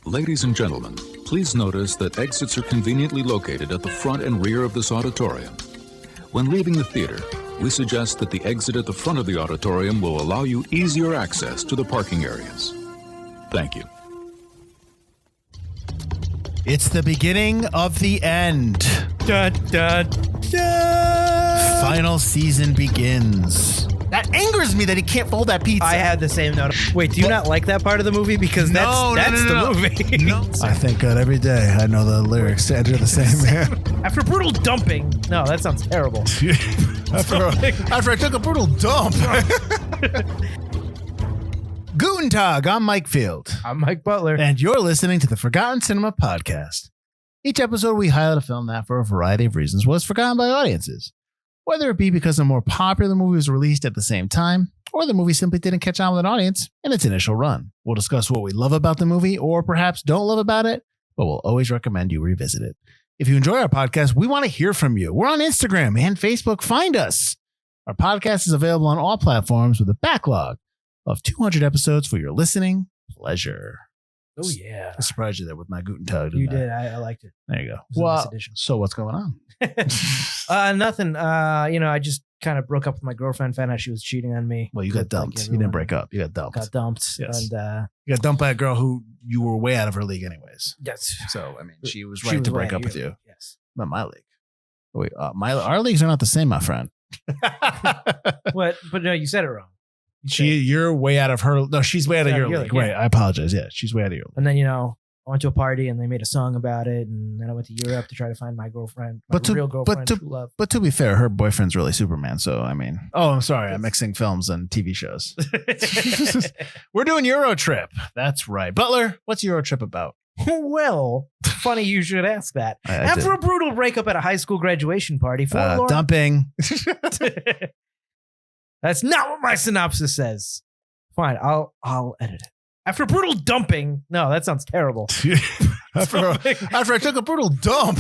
Ladies and gentlemen, please notice that exits are conveniently located at the front and rear of this auditorium. When leaving the theater, we suggest that the exit at the front of the auditorium will allow you easier access to the parking areas. Thank you. It's the beginning of the end. Dun, dun, dun. Final season begins. That angers me that he can't fold that pizza. I had the same note. Wait, do you not like that part of the movie? Because that's the movie. No. I thank God every day I know the lyrics to Enter the Sandman. After brutal dumping. No, that sounds terrible. After I took a brutal dump. Guten Tag, I'm Mike Field. I'm Mike Butler. And you're listening to the Forgotten Cinema Podcast. Each episode, we highlight a film that, for a variety of reasons, was forgotten by audiences. Whether it be because a more popular movie was released at the same time, or the movie simply didn't catch on with an audience in its initial run. We'll discuss what we love about the movie, or perhaps don't love about it, but we'll always recommend you revisit it. If you enjoy our podcast, we want to hear from you. We're on Instagram and Facebook. Find us. Our podcast is available on all platforms with a backlog of 200 episodes for your listening pleasure. Oh, yeah. I surprised you there with my Guten Tag. You did. I liked it. There you go. Well, so what's going on? Nothing. I just kind of broke up with my girlfriend, found out she was cheating on me. Well, you got dumped. You didn't break up. You got dumped. Got dumped. Yes. And you got dumped by a girl who you were way out of her league anyways. yes. So, I mean, she was right to break up with you. Yes. Not my league. Wait, our leagues are not the same, my friend. What? But no, you said it wrong. You're way out of her. No, she's way out of your league. Yeah. Right. I apologize. Yeah, she's way out of your league. And then, I went to a party and they made a song about it. And then I went to Europe to try to find my girlfriend, real girlfriend, true love. But to be fair, her boyfriend's really Superman. So, I mean, I'm sorry. I'm mixing films and TV shows. We're doing Eurotrip. That's right. Butler, what's Eurotrip about? Well, funny you should ask that. After a brutal breakup at a high school graduation party, dumping. That's not what my synopsis says. Fine, I'll edit it. After a brutal dumping. No, that sounds terrible. after I took a brutal dump.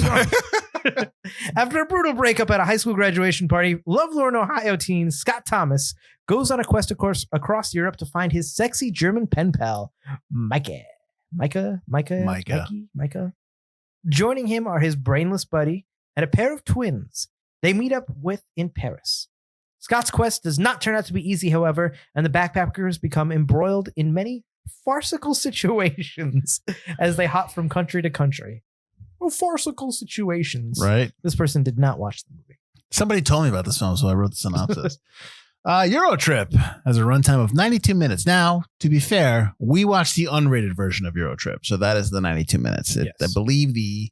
After a brutal breakup at a high school graduation party, lovelorn Ohio teen Scott Thomas goes on a quest across Europe to find his sexy German pen pal, Micah. Joining him are his brainless buddy and a pair of twins they meet up with in Paris. Scott's quest does not turn out to be easy, however, and the backpackers become embroiled in many farcical situations as they hop from country to country. Oh, farcical situations. Right. This person did not watch the movie. Somebody told me about this film, so I wrote the synopsis. Eurotrip has a runtime of 92 minutes. Now, to be fair, we watched the unrated version of Eurotrip, so that is the 92 minutes. Yes. I believe the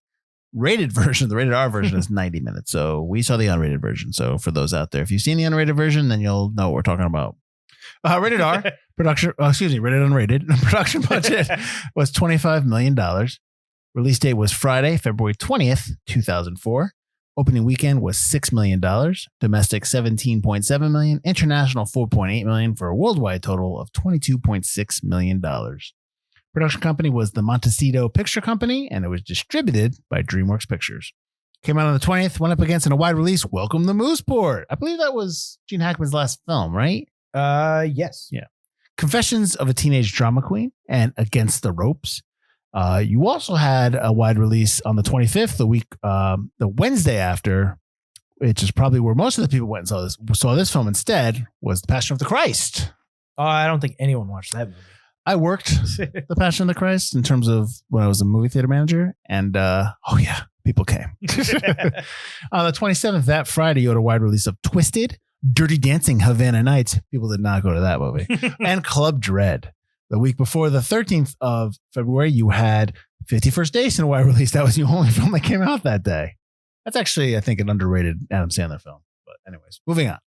rated version, the rated R version, is 90 minutes. So we saw the unrated version. So for those out there, if you've seen the unrated version, then you'll know what we're talking about. Rated R production, rated unrated. Production budget was $25 million. Release date was Friday, February 20th, 2004. Opening weekend was $6 million. Domestic $17.7 million. International $4.8 million for a worldwide total of $22.6 million. Production company was the Montecito Picture Company, and it was distributed by DreamWorks Pictures. Came out on the 20th, went up against in a wide release, Welcome to Mooseport. I believe that was Gene Hackman's last film, right? Yes. Yeah. Confessions of a Teenage Drama Queen and Against the Ropes. You also had a wide release on the 25th, the Wednesday after, which is probably where most of the people went and saw this film instead, was The Passion of the Christ. I don't think anyone watched that movie. I worked The Passion of the Christ in terms of when I was a movie theater manager. And, people came. On the 27th, that Friday, you had a wide release of Twisted, Dirty Dancing, Havana Nights. People did not go to that movie. And Club Dread. The week before, the 13th of February, you had 51st Days in a wide release. That was the only film that came out that day. That's actually, I think, an underrated Adam Sandler film. But anyways, moving on.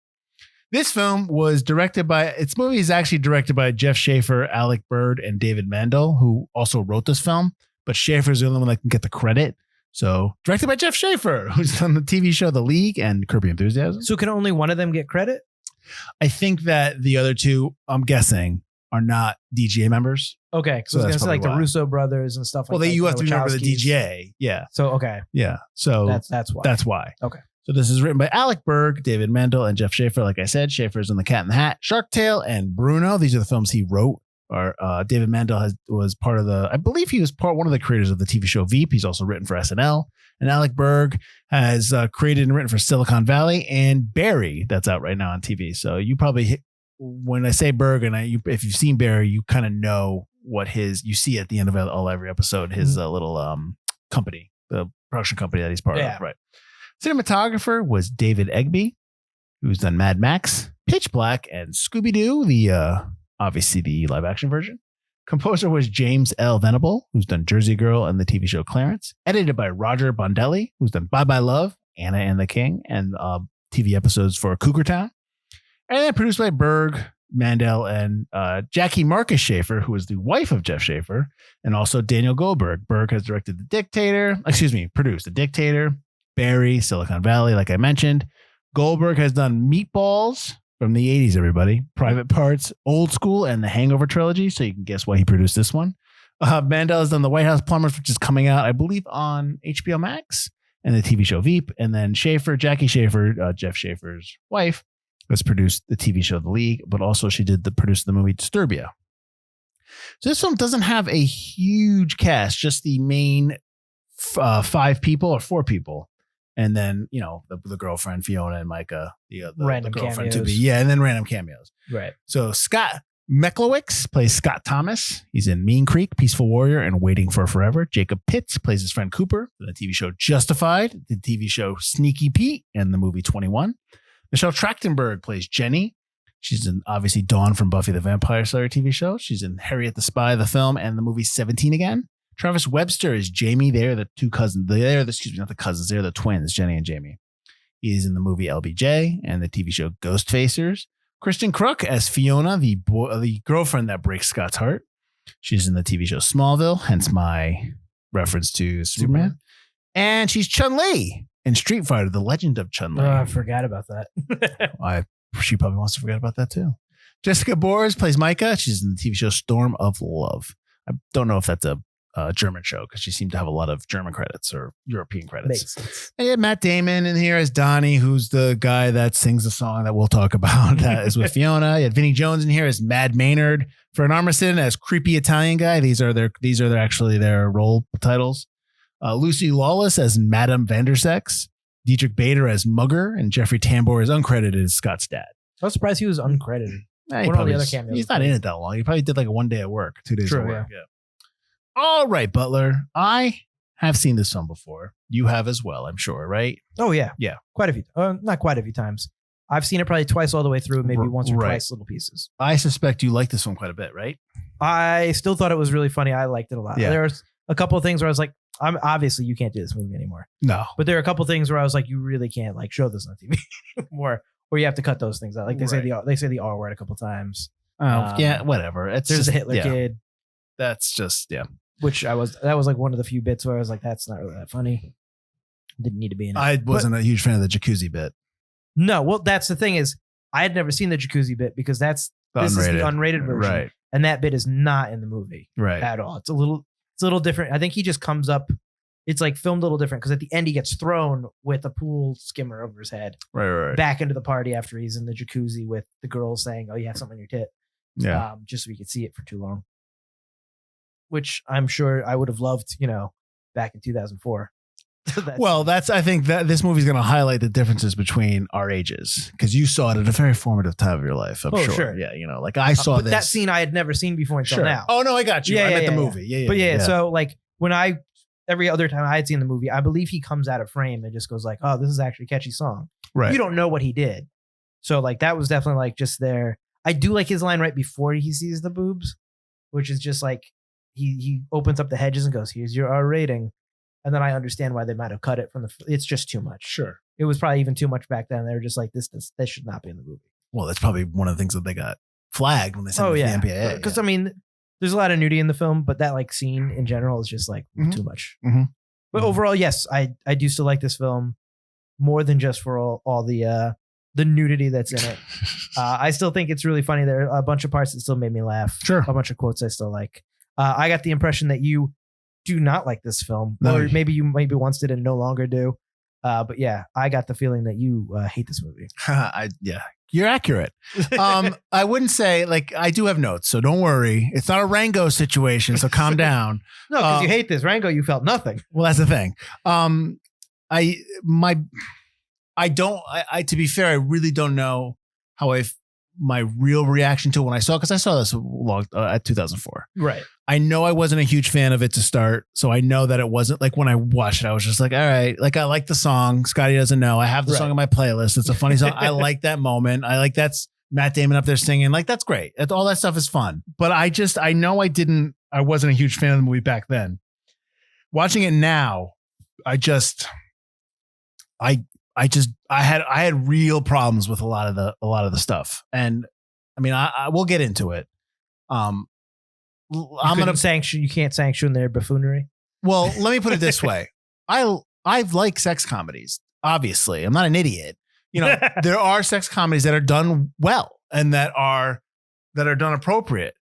This film was directed by Jeff Schaffer, Alec Bird, and David Mandel, who also wrote this film. But Schaffer's the only one that can get the credit. So, directed by Jeff Schaffer, who's done the TV show The League and Curb Your Enthusiasm. So, can only one of them get credit? I think that the other two, I'm guessing, are not DGA members. Okay, because I was going to say like the Russo brothers and stuff like that. Well, you have to remember the DGA. Yeah. So, okay. Yeah. So, that's why. That's why. Okay. So this is written by Alec Berg, David Mandel, and Jeff Schaffer. Like I said, Schaffer's in The Cat in the Hat, Shark Tale, and Bruno. These are the films he wrote. David Mandel was part of I believe he was one of the creators of the TV show Veep. He's also written for SNL. And Alec Berg has created and written for Silicon Valley and Barry, that's out right now on TV. So you probably, when I say Berg, and if you've seen Barry, you kind of know what you see at the end of every episode, his little company, the production company that he's part of. Right. Cinematographer was David Egby, who's done Mad Max, Pitch Black, and Scooby-Doo, obviously the live action version. Composer was James L. Venable, who's done Jersey Girl and the TV show Clarence. Edited by Roger Bondelli, who's done Bye Bye Love, Anna and the King, and TV episodes for Cougar Town. And then produced by Berg, Mandel, and Jackie Marcus Schaefer, who was the wife of Jeff Schaefer, and also Daniel Goldberg. Berg has produced The Dictator, Barry, Silicon Valley, like I mentioned. Goldberg has done Meatballs from the 80s, everybody. Private Parts, Old School, and the Hangover trilogy. So you can guess why he produced this one. Mandel has done The White House Plumbers, which is coming out, I believe, on HBO Max, and the TV show Veep. And then Jackie Schaefer, Jeff Schaefer's wife, has produced the TV show The League, but also she produced the movie Disturbia. So this film doesn't have a huge cast, just the main 5 people or 4 people. And then, the girlfriend, Fiona and Micah, the random girlfriend cameos. to be. Yeah, and then random cameos. Right. So Scott Mechlowicz plays Scott Thomas. He's in Mean Creek, Peaceful Warrior, and Waiting for Forever. Jacob Pitts plays his friend Cooper in the TV show Justified, the TV show Sneaky Pete, and the movie 21. Michelle Trachtenberg plays Jenny. She's in, obviously, Dawn from Buffy the Vampire Slayer TV show. She's in Harriet the Spy, the film, and the movie 17 again. Travis Webster is Jamie. They're the 2 cousins. Not the cousins. They're the twins, Jenny and Jamie. He is in the movie LBJ and the TV show Ghostfacers. Kristen Crook as Fiona, the girlfriend that breaks Scott's heart. She's in the TV show Smallville, hence my reference to Superman. And she's Chun-Li in Street Fighter, The Legend of Chun-Li. Oh, I forgot about that. She probably wants to forget about that too. Jessica Boers plays Micah. She's in the TV show Storm of Love. I don't know if that's a German show because she seemed to have a lot of German credits or European credits. Makes sense. And you had Matt Damon in here as Donnie, who's the guy that sings the song that we'll talk about that is with Fiona. You had Vinnie Jones in here as Mad Maynard. Fern Armisen as creepy Italian guy. These are actually their role titles. Lucy Lawless as Madame Vandersex. Dietrich Bader as Mugger, and Jeffrey Tambor is uncredited as Scott's dad. I was surprised he was uncredited. One of the other cameos. He's not in it that long. He probably did like 1 day at work, 2 days at work. Yeah. All right, Butler. I have seen this film before. You have as well, I'm sure, right? Oh, yeah. Yeah. Quite a few. Not quite a few times. I've seen it probably twice all the way through, maybe once or twice little pieces. I suspect you like this film quite a bit, right? I still thought it was really funny. I liked it a lot. Yeah. There was a couple of things where I was like, obviously you can't do this movie anymore. No. But there are a couple of things where I was like, you really can't like show this on TV more, or you have to cut those things out. Like they say the R word a couple times. Oh, yeah, whatever. It's there's just a Hitler kid. That's just, yeah. That was like one of the few bits where I was like, that's not really that funny. Didn't need to be in it. I wasn't a huge fan of the jacuzzi bit. No, well, that's the thing is, I had never seen the jacuzzi bit because this is the unrated version. Right. And that bit is not in the movie. Right. At all. It's a little different. I think he just comes up. It's like filmed a little different because at the end he gets thrown with a pool skimmer over his head. Right. Back into the party after he's in the jacuzzi with the girl saying, "Oh, you have something on your tit." Yeah. Just so we could see it for too long. Which I'm sure I would have loved, back in 2004. I think that this movie's going to highlight the differences between our ages because you saw it at a very formative time of your life. I'm sure. Yeah. Like I saw this. That scene I had never seen before until now. Oh, no, I got you. I meant the movie. Yeah. But so like when every other time I had seen the movie, I believe he comes out of frame and just goes like, oh, this is actually a catchy song. Right. You don't know what he did. So like that was definitely like just there. I do like his line right before he sees the boobs, which is just like he opens up the hedges and goes, here's your R rating. And then I understand why they might have cut it from it's just too much. Sure. It was probably even too much back then. They were just like, this should not be in the movie. Well, that's probably one of the things that they got flagged when they sent it to the MPAA. Because I mean, there's a lot of nudity in the film, but that like scene in general is just like too much. Mm-hmm. But overall, yes, I do still like this film more than just for all the nudity that's in it. I still think it's really funny. There are a bunch of parts that still made me laugh. Sure. A bunch of quotes I still like. I got the impression that you do not like this film, no. or maybe you once did and no longer do. But yeah, I got the feeling that you hate this movie. You're accurate. I wouldn't say like I do have notes, so don't worry. It's not a Rango situation, so calm down. No, because you hate this. Rango, you felt nothing. Well, that's the thing. To be fair, I really don't know how my real reaction to it when I saw it, because I saw this at 2004. Right. I know I wasn't a huge fan of it to start, so I know that it wasn't like when I watched it, I was just like, all right, like I like the song. Scotty doesn't know. I have the song on my playlist. It's a funny song. I like that moment. I like that's Matt Damon up there singing. Like that's great. All that stuff is fun. But I know I wasn't a huge fan of the movie back then. Watching it now, I had real problems with a lot of the stuff, and I mean, I will get into it. You can't sanction their buffoonery. Well, let me put it this way: I like sex comedies. Obviously, I'm not an idiot. You know, there are sex comedies that are done well and that are done appropriate,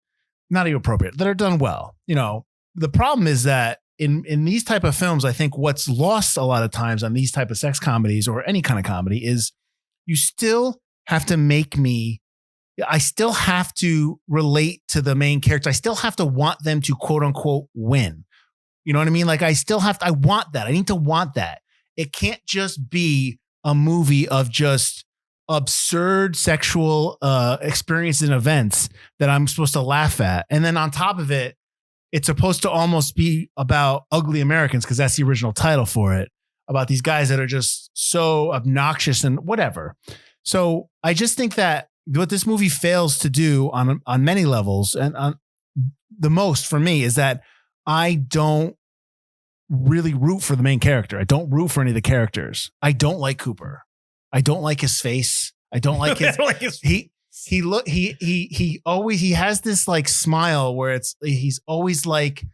not even appropriate, that are done well. You know, the problem is that in these type of films, I think what's lost a lot of times on these type of sex comedies or any kind of comedy is you still have to I still have to relate to the main character. I still have to want them to quote unquote win. You know what I mean? Like I want that. I need to want that. It can't just be a movie of just absurd sexual experiences and events that I'm supposed to laugh at. And then on top of it, it's supposed to almost be about ugly Americans, because that's the original title for it, about these guys that are just so obnoxious and whatever. So I just think that what this movie fails to do on many levels, and the most for me, is that I don't really root for the main character. I don't root for any of the characters. I don't like Cooper. I don't like his face. I don't like his he always has this like smile where he's always like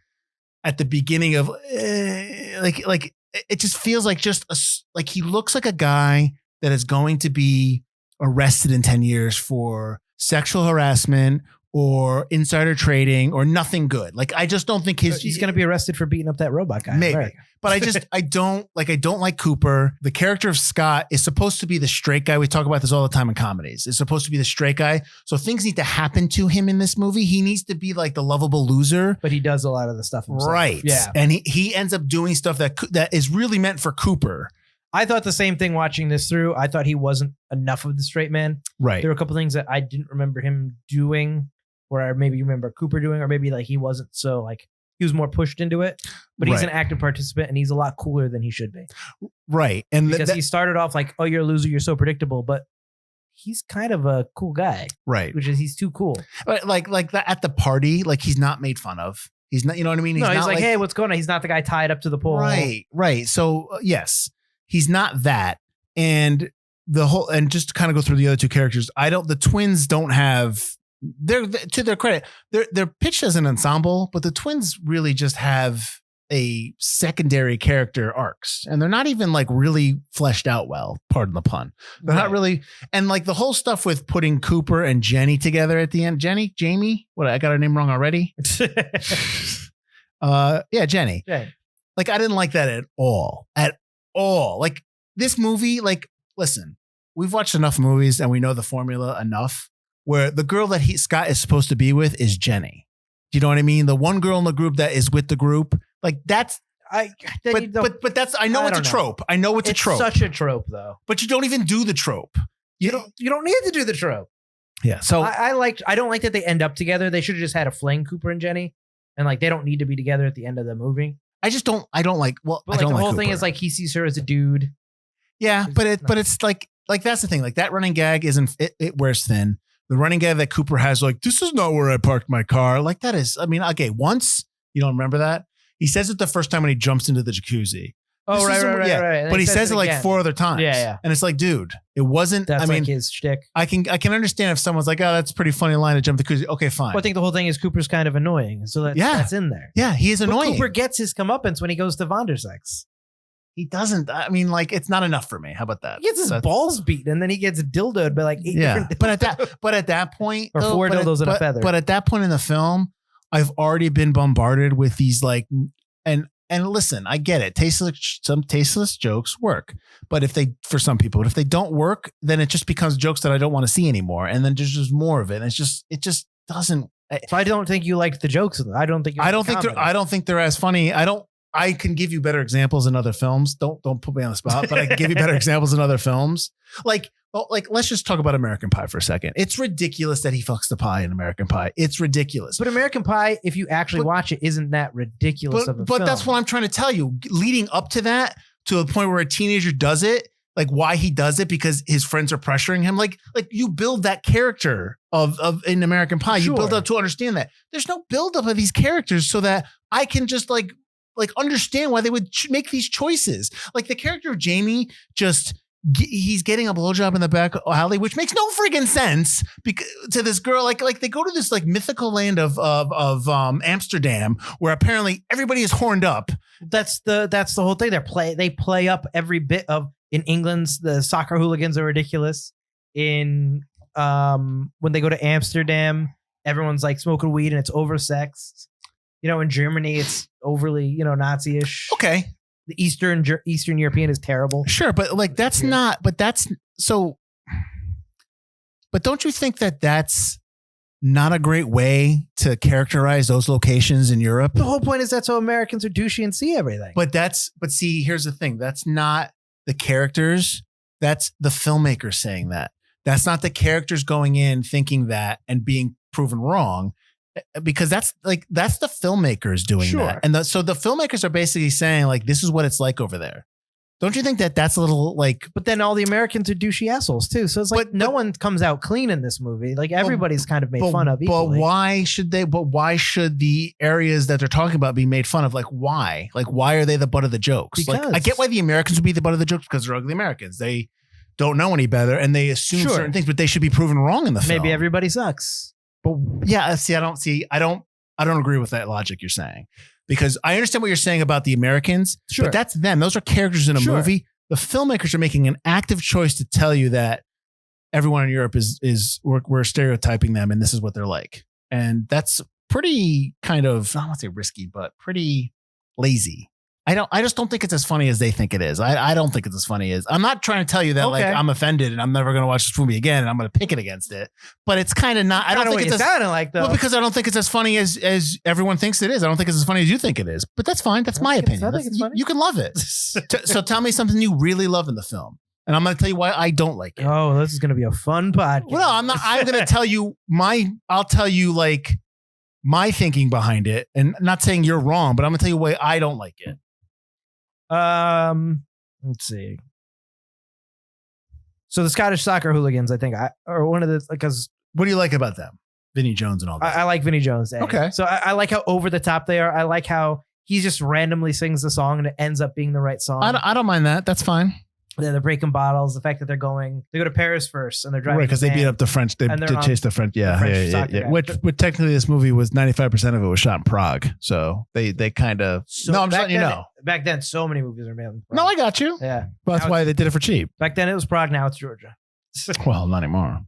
at the beginning of like it just feels like like he looks like a guy that is going to be arrested in 10 years for sexual harassment or insider trading or nothing good. Like, I just don't think he's going to be arrested for beating up that robot guy. Maybe. Right. But I don't like Cooper. The character of Scott is supposed to be the straight guy. We talk about this all the time in comedies. It's supposed to be the straight guy. So things need to happen to him in this movie. He needs to be like the lovable loser. But he does a lot of the stuff himself. Right. Yeah. And he ends up doing stuff that is really meant for Cooper. I thought the same thing watching this through. I thought he wasn't enough of the straight man. Right. There were a couple things that I didn't remember him doing, or I maybe remember Cooper doing, or maybe like he wasn't so like he was more pushed into it. But he's an active participant, and he's a lot cooler than he should be. Right. And because he started off like, oh, you're a loser, you're so predictable, but he's kind of a cool guy. Right. Which is he's too cool. Like that at the party, like he's not made fun of. He's not, you know what I mean? He's like, hey, what's going on? He's not the guy tied up to the pole. Right. Right. So yes, he's not that. And just to kind of go through the other two characters, the twins don't have, to their credit, they're pitched as an ensemble, but the twins really just have a secondary character arcs, and they're not even like really fleshed out well, pardon the pun. They're not really. And like the whole stuff with putting Cooper and Jenny together at the end, Jamie, what, I got her name wrong already. Yeah, Jenny. Like, I didn't like that at all. Like, this movie, like, listen, we've watched enough movies and we know the formula enough where the girl that Scott is supposed to be with is Jenny. Do you know what I mean? The one girl in the group that is with the group, like that's, but that's, I know it's a trope. I know it's a trope. Such a trope though. But you don't even do the trope. You don't need to do the trope. Yeah. So I don't like that they end up together. They should have just had a fling, Cooper and Jenny, and like they don't need to be together at the end of the movie. I don't like the whole thing is like he sees her as a dude. Yeah, but it's like that's the thing. Like that running gag isn't it wears thin. The running gag that Cooper has, like, this is not where I parked my car. Like that is, I mean, okay, once you don't remember that. He says it the first time when he jumps into the jacuzzi. Oh, right. But he says it like 4 other times. Yeah. And it's like, dude, it wasn't. That's like his shtick. I can understand if someone's like, oh, that's a pretty funny line to jump the jacuzzi. Okay, fine. Well, I think the whole thing is Cooper's kind of annoying. So that's in there. Yeah, he is annoying. But Cooper gets his comeuppance when he goes to Vondersex. He doesn't. I mean, like, it's not enough for me. How about that? He gets his balls beaten, and then he gets dildoed by like 8 different dildos. But at that point, or 4 dildos and a feather. But at that point in the film, I've already been bombarded with these like, and and listen, I get it. Some tasteless jokes work, but for some people, if they don't work, then it just becomes jokes that I don't want to see anymore. And then there's just more of it. And it just doesn't. So I don't think you like the jokes. I don't think they're as funny. I can give you better examples in other films. Don't put me on the spot, but I can give you better examples in other films. Like let's just talk about American Pie for a second. It's ridiculous that he fucks the pie in American Pie. It's ridiculous. But American Pie, if you actually watch it, isn't that ridiculous of a film. But that's what I'm trying to tell you. Leading up to that, to a point where a teenager does it, like why he does it, because his friends are pressuring him. Like you build that character of in American Pie. Sure. You build up to understand that. There's no build up of these characters so that I can just like understand why they would make these choices. Like the character of Jamie, he's getting a blowjob in the back alley, which makes no friggin' sense because to this girl. Like they go to this like mythical land of Amsterdam where apparently everybody is horned up. That's the whole thing. They play up every bit of. In England's, the soccer hooligans are ridiculous. When they go to Amsterdam, everyone's like smoking weed and it's oversexed. In Germany, it's overly, Nazi-ish. Okay. The Eastern European is terrible. Sure, but like that's not. But that's so. But don't you think that that's not a great way to characterize those locations in Europe? The whole point is that's how Americans are douchey and see everything. But see, here's the thing. That's not the characters. That's the filmmakers saying that. That's not the characters going in thinking that and being proven wrong, because that's the filmmakers doing that. And so the filmmakers are basically saying like, this is what it's like over there. Don't you think that that's a little like, but then all the Americans are douchey assholes too. So it's like no one comes out clean in this movie. Like everybody's kind of made fun of equally. But why should the areas that they're talking about be made fun of? Like why are they the butt of the jokes? Because. Like I get why the Americans would be the butt of the jokes because they're ugly Americans. They don't know any better and they assume certain things, but they should be proven wrong in the film. Maybe everybody sucks. But yeah, I don't agree with that logic you're saying. Because I understand what you're saying about the Americans, but that's them. Those are characters in a movie. The filmmakers are making an active choice to tell you that everyone in Europe we're stereotyping them and this is what they're like. And that's pretty kind of, I don't want to say risky, but pretty lazy. I just don't think it's as funny as they think it is. I don't think it's as funny as. I'm not trying to tell you that like I'm offended and I'm never going to watch this movie again and I'm going to pick it against it. But it's kind of not. I don't think it's sounding like though. Well, because I don't think it's as funny as everyone thinks it is. I don't think it's as funny as you think it is. But that's fine. That's my opinion. I think it's funny. You can love it. So tell me something you really love in the film, and I'm going to tell you why I don't like it. Oh, this is going to be a fun podcast. Well, no, I'm not. I'm going to tell you I'll tell you like my thinking behind it, and not saying you're wrong, but I'm going to tell you why I don't like it. Let's see. So the Scottish soccer hooligans, I think, are one of the because. What do you like about them? Vinnie Jones and all that. I like Vinnie Jones. Okay. So I like how over the top they are. I like how he just randomly sings the song and it ends up being the right song. I don't mind that. That's fine. They're breaking bottles. The fact that they go to Paris first and they're driving. Right, because they beat up the French. They chase the French. Yeah. Which technically this movie was 95% of it was shot in Prague. So they kind of. No, I'm just letting you know. Back then, so many movies were made in Prague. No, I got you. Yeah. Well, that's why they did it for cheap. Back then it was Prague. Now it's Georgia. Well, not anymore.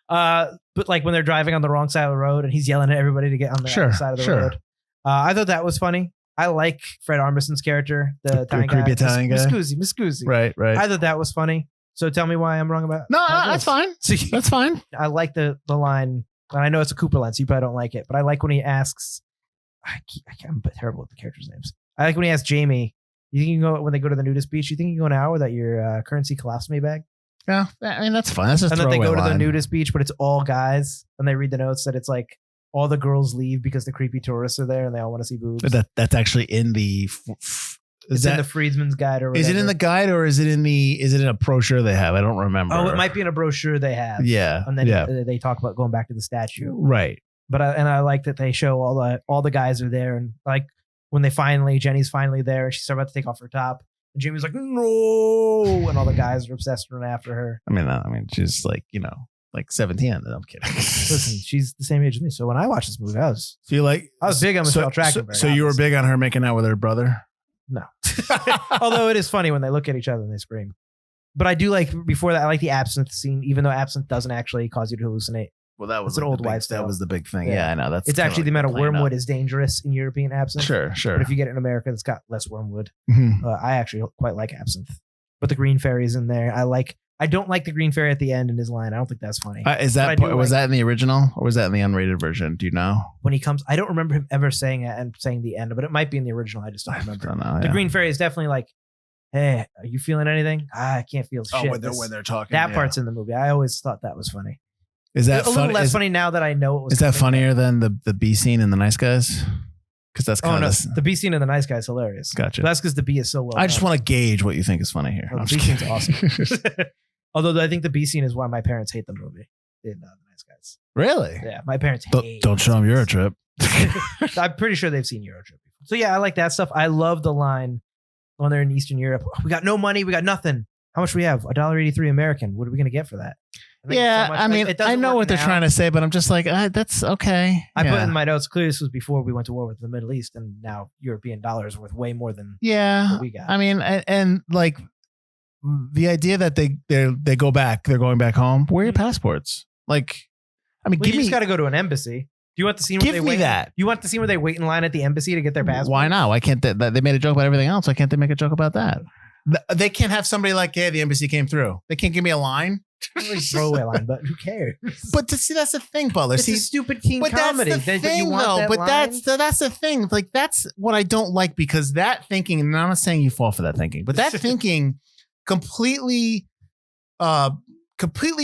But like when they're driving on the wrong side of the road and he's yelling at everybody to get on the other side of the road. I thought that was funny. I like Fred Armisen's character, the creepy Italian guy. Miss Guzzi. Right. I thought that was funny. So tell me why I'm wrong about. No, that's fine. That's fine. I like the line. And I know it's a Cooper line, so you probably don't like it. But I like when he asks. I'm terrible with the characters' names. I like when he asks Jamie, "You think you can go when they go to the nudist beach? You think you can go now without your currency colostomy bag?" Yeah, I mean that's fine. That's just and then they go to the nudist beach, but it's all guys, and they read the notes that it's like. All the girls leave because the creepy tourists are there and they all want to see boobs. That's actually in the. It's in the Freedsman's Guide or whatever. Is it in the guide or is it in a brochure they have? I don't remember. Oh, it might be in a brochure they have. Yeah, and then they talk about going back to the statue. Right. But I like that they show all the guys are there and like when Jenny's finally there and she's about to take off her top and Jamie's like no and all the guys are obsessed running after her. I mean she's like like 17. No, I'm kidding. Listen, she's the same age as me. So when I watched this movie, I was big on Michelle Trachtenberg. So you were big on her making out with her brother? No. Although it is funny when they look at each other and they scream. But I do like before that. I like the absinthe scene, even though absinthe doesn't actually cause you to hallucinate. Well, that was It's an old wives' That tale. was the big thing. Yeah. Yeah, I know. That's It's actually the amount of playing wormwood up. is dangerous in European absinthe. Sure. But if you get it in America, it's got less wormwood. Mhm. I actually quite like absinthe, but the green fairy's in there. I don't like the green fairy at the end in his line. I don't think that's funny. Is that was that in the original or was that in the unrated version? Do you know? When he comes, I don't remember him ever saying it and saying the end, but it might be in the original. I just don't remember. don't know. The green fairy is definitely like, "Hey, are you feeling anything? I can't feel shit." When they're talking. That part's in the movie. I always thought that was funny. Is that a little less funny now that I know it was. Is that coming. funnier than the B scene in The Nice Guys? Because that's kind of the B scene in The Nice Guy is hilarious. Gotcha. But that's because the B is so well. I just want to gauge what you think is funny here. Oh, I'm the B just scene's kidding. awesome. Although I think the B scene is why my parents hate the movie. In The Nice Guys. Really? Yeah, my parents hate. Don't show them Eurotrip. I'm pretty sure they've seen Eurotrip. So yeah, I like that stuff. I love the line when they're in Eastern Europe. We got no money. We got nothing. How much we have? $1.83 American. What are we gonna get for that? Yeah, so much, I mean, it doesn't I know work what they're now. trying to say, but I'm just like, that's okay. I put in my notes. Clearly, this was before we went to war with the Middle East, and now European dollars worth way more than what we got. I mean, and like the idea that they go back, they're going back home. Where are your passports? Like, I mean, Well, you just got to go to an embassy. Do you want the scene where Give they me wait? that. You want the scene where they wait in line at the embassy to get their passport? Why not? Why can't they made a joke about everything else? Why can't they make a joke about that? They can't have somebody like, yeah, the embassy came through. They can't give me a line. Throwaway line, but who cares? But see, that's the thing, Butler. It's a stupid teen comedy. That's the thing, though. But that's the thing. Like, that's what I don't like, because that thinking, and I'm not saying you fall for that thinking, but that thinking completely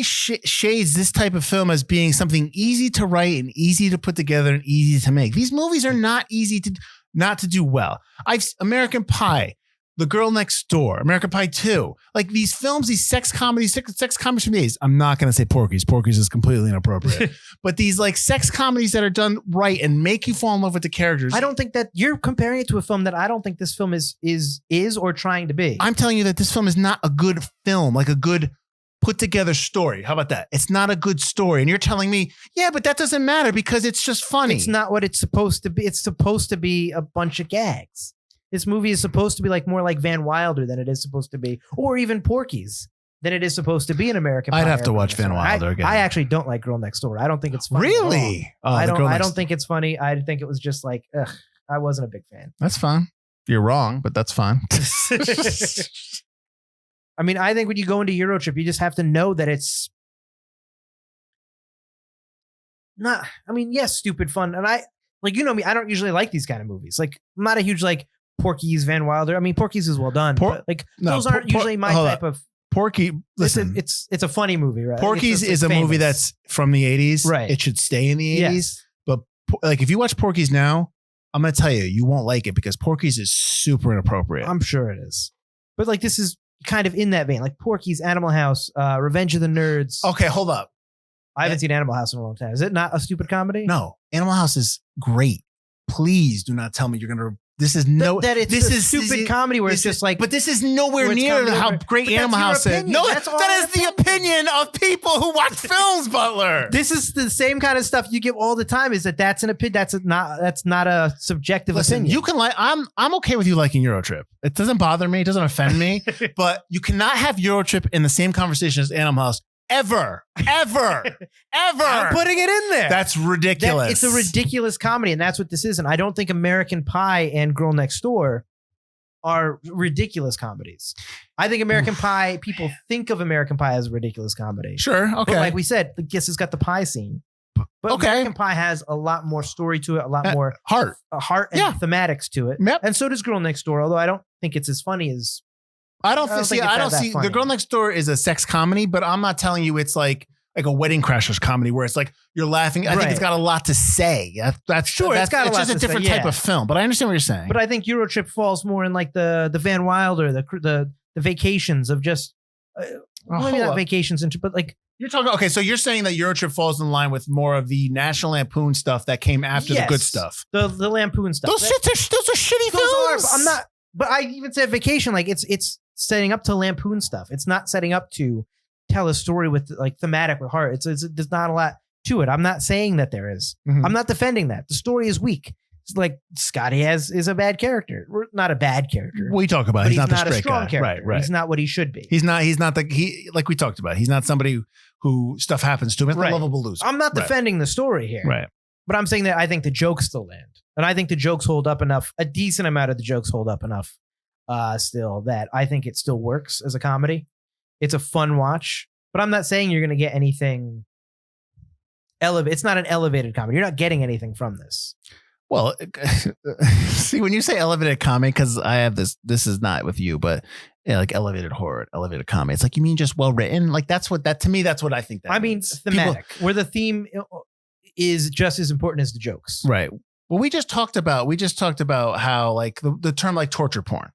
shades this type of film as being something easy to write and easy to put together and easy to make. These movies are not easy to do well. American Pie, The Girl Next Door, American Pie 2, like these films, these sex comedies from the days. I'm not going to say Porky's. Porky's is completely inappropriate. But these like sex comedies that are done right and make you fall in love with the characters. I don't think that you're comparing it to a film that I don't think this film is or trying to be. I'm telling you that this film is not a good film, like a good put together story. How about that? It's not a good story. And you're telling me, yeah, but that doesn't matter because it's just funny. It's not what it's supposed to be. It's supposed to be a bunch of gags. This movie is supposed to be like more like Van Wilder than it is supposed to be, or even Porky's than it is supposed to be in American Pie. I'd have to watch Van Wilder again. I actually don't like Girl Next Door. I don't think it's funny. Really? I don't think it's funny. I think it was just like, ugh, I wasn't a big fan. That's fine. You're wrong, but that's fine. I mean, I think when you go into Eurotrip, you just have to know that it's not, I mean, yes, stupid fun. And I, like, you know me, I don't usually like these kind of movies. Like, I'm not a huge, like, Porky's, Van Wilder. I mean, Porky's is well done, but like, those aren't usually my type of. Porky, listen, it's a funny movie, right? Porky's is a movie that's from the 80s. Right. It should stay in the 80s. Yes. But like, if you watch Porky's now, I'm going to tell you, you won't like it because Porky's is super inappropriate. I'm sure it is. But like, this is kind of in that vein, like Porky's, Animal House, Revenge of the Nerds. Okay, hold up. I haven't seen Animal House in a long time. Is it not a stupid comedy? No, Animal House is great. Please do not tell me you're going to. This is no. This is stupid comedy where it's just like. But this is nowhere near how great Animal House is. No, that is the opinion of people who watch films, Butler. This is the same kind of stuff you get all the time. Is that's an opinion? That's not a subjective opinion. You can like. I'm okay with you liking Eurotrip. It doesn't bother me. It doesn't offend me. But you cannot have Eurotrip in the same conversation as Animal House. Ever. I'm putting it in there. That's ridiculous. It's a ridiculous comedy, and that's what this is. And I don't think American Pie and Girl Next Door are ridiculous comedies. I think American Pie, people think of American Pie as a ridiculous comedy. Sure, okay. But like we said, I guess it's got the pie scene. But okay. American Pie has a lot more story to it, a lot more heart and thematics to it. Yep. And so does Girl Next Door, although I don't think it's as funny as... I don't see funny. The Girl Next Door is a sex comedy, but I'm not telling you it's like a Wedding Crashers comedy where it's like you're laughing. I think it's got a lot to say. That's sure. It's just a different type of film, but I understand what you're saying. But I think Eurotrip falls more in like the Van Wilder, the vacations of just maybe not vacations into, but like you're talking. Okay, so you're saying that Eurotrip falls in line with more of the National Lampoon stuff that came after the good stuff. The Lampoon stuff. Those are shitty films. I'm not. But I even said vacation. Like it's setting up to Lampoon stuff. It's not setting up to tell a story with like thematic with heart. There's not a lot to it. I'm not saying that there is. Mm-hmm. I'm not defending that. The story is weak. like Scotty is a bad character. Not a bad character. We talk about but he's not the a straight strong guy. character. Right. He's not what he should be. He's not like we talked about. He's not somebody who stuff happens to him. He's Right. a lovable loser. I'm not defending the story here. Right. But I'm saying that I think the jokes still land. And I think the jokes hold up enough. A decent amount of the jokes hold up enough still that I think it still works as a comedy. It's a fun watch. But I'm not saying you're going to get anything elevated. It's not an elevated comedy. You're not getting anything from this. Well, see, when you say elevated comedy, because I have this is not with you, but like elevated horror, elevated comedy. It's like, you mean just well written? Like that's what I think that means. Thematic, where the theme is just as important as the jokes. Right. Well, we just talked about how like the term like torture porn,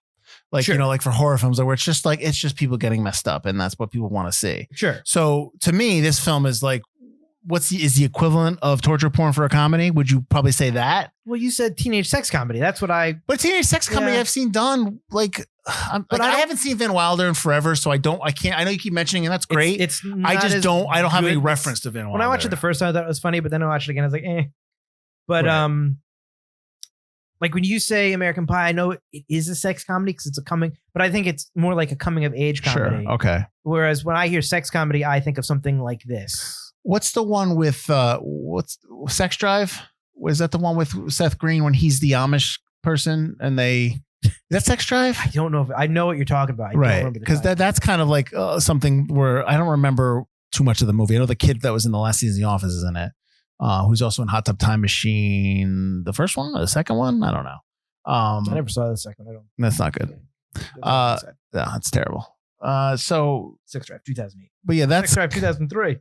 like, sure. like for horror films where it's just people getting messed up and that's what people want to see. Sure. So to me, this film is like, is the equivalent of torture porn for a comedy? Would you probably say that? Well, you said teenage sex comedy. That's what But teenage sex comedy I've seen done like, but I haven't seen Van Wilder in forever, so I can't. I know you keep mentioning, and that's great. I don't have any reference to Van Wilder. When I watched it the first time, I thought it was funny, but then I watched it again, I was like, eh. But like when you say American Pie, I know it is a sex comedy because it's but I think it's more like a coming of age comedy. Sure. Okay. Whereas when I hear sex comedy, I think of something like this. What's the one with what's Sex Drive? Was that the one with Seth Green when he's the Amish person and is that Sex Drive? I don't know I know what you're talking about. Right. Because that's kind of like something where I don't remember too much of the movie. I know the kid that was in the last season of The Office is in it. Who's also in Hot Tub Time Machine, the first one or the second one? I don't know. I never saw the second one. That's not good. Yeah, that's terrible. So Sex Drive 2008. But yeah, that's Sex Drive 2003.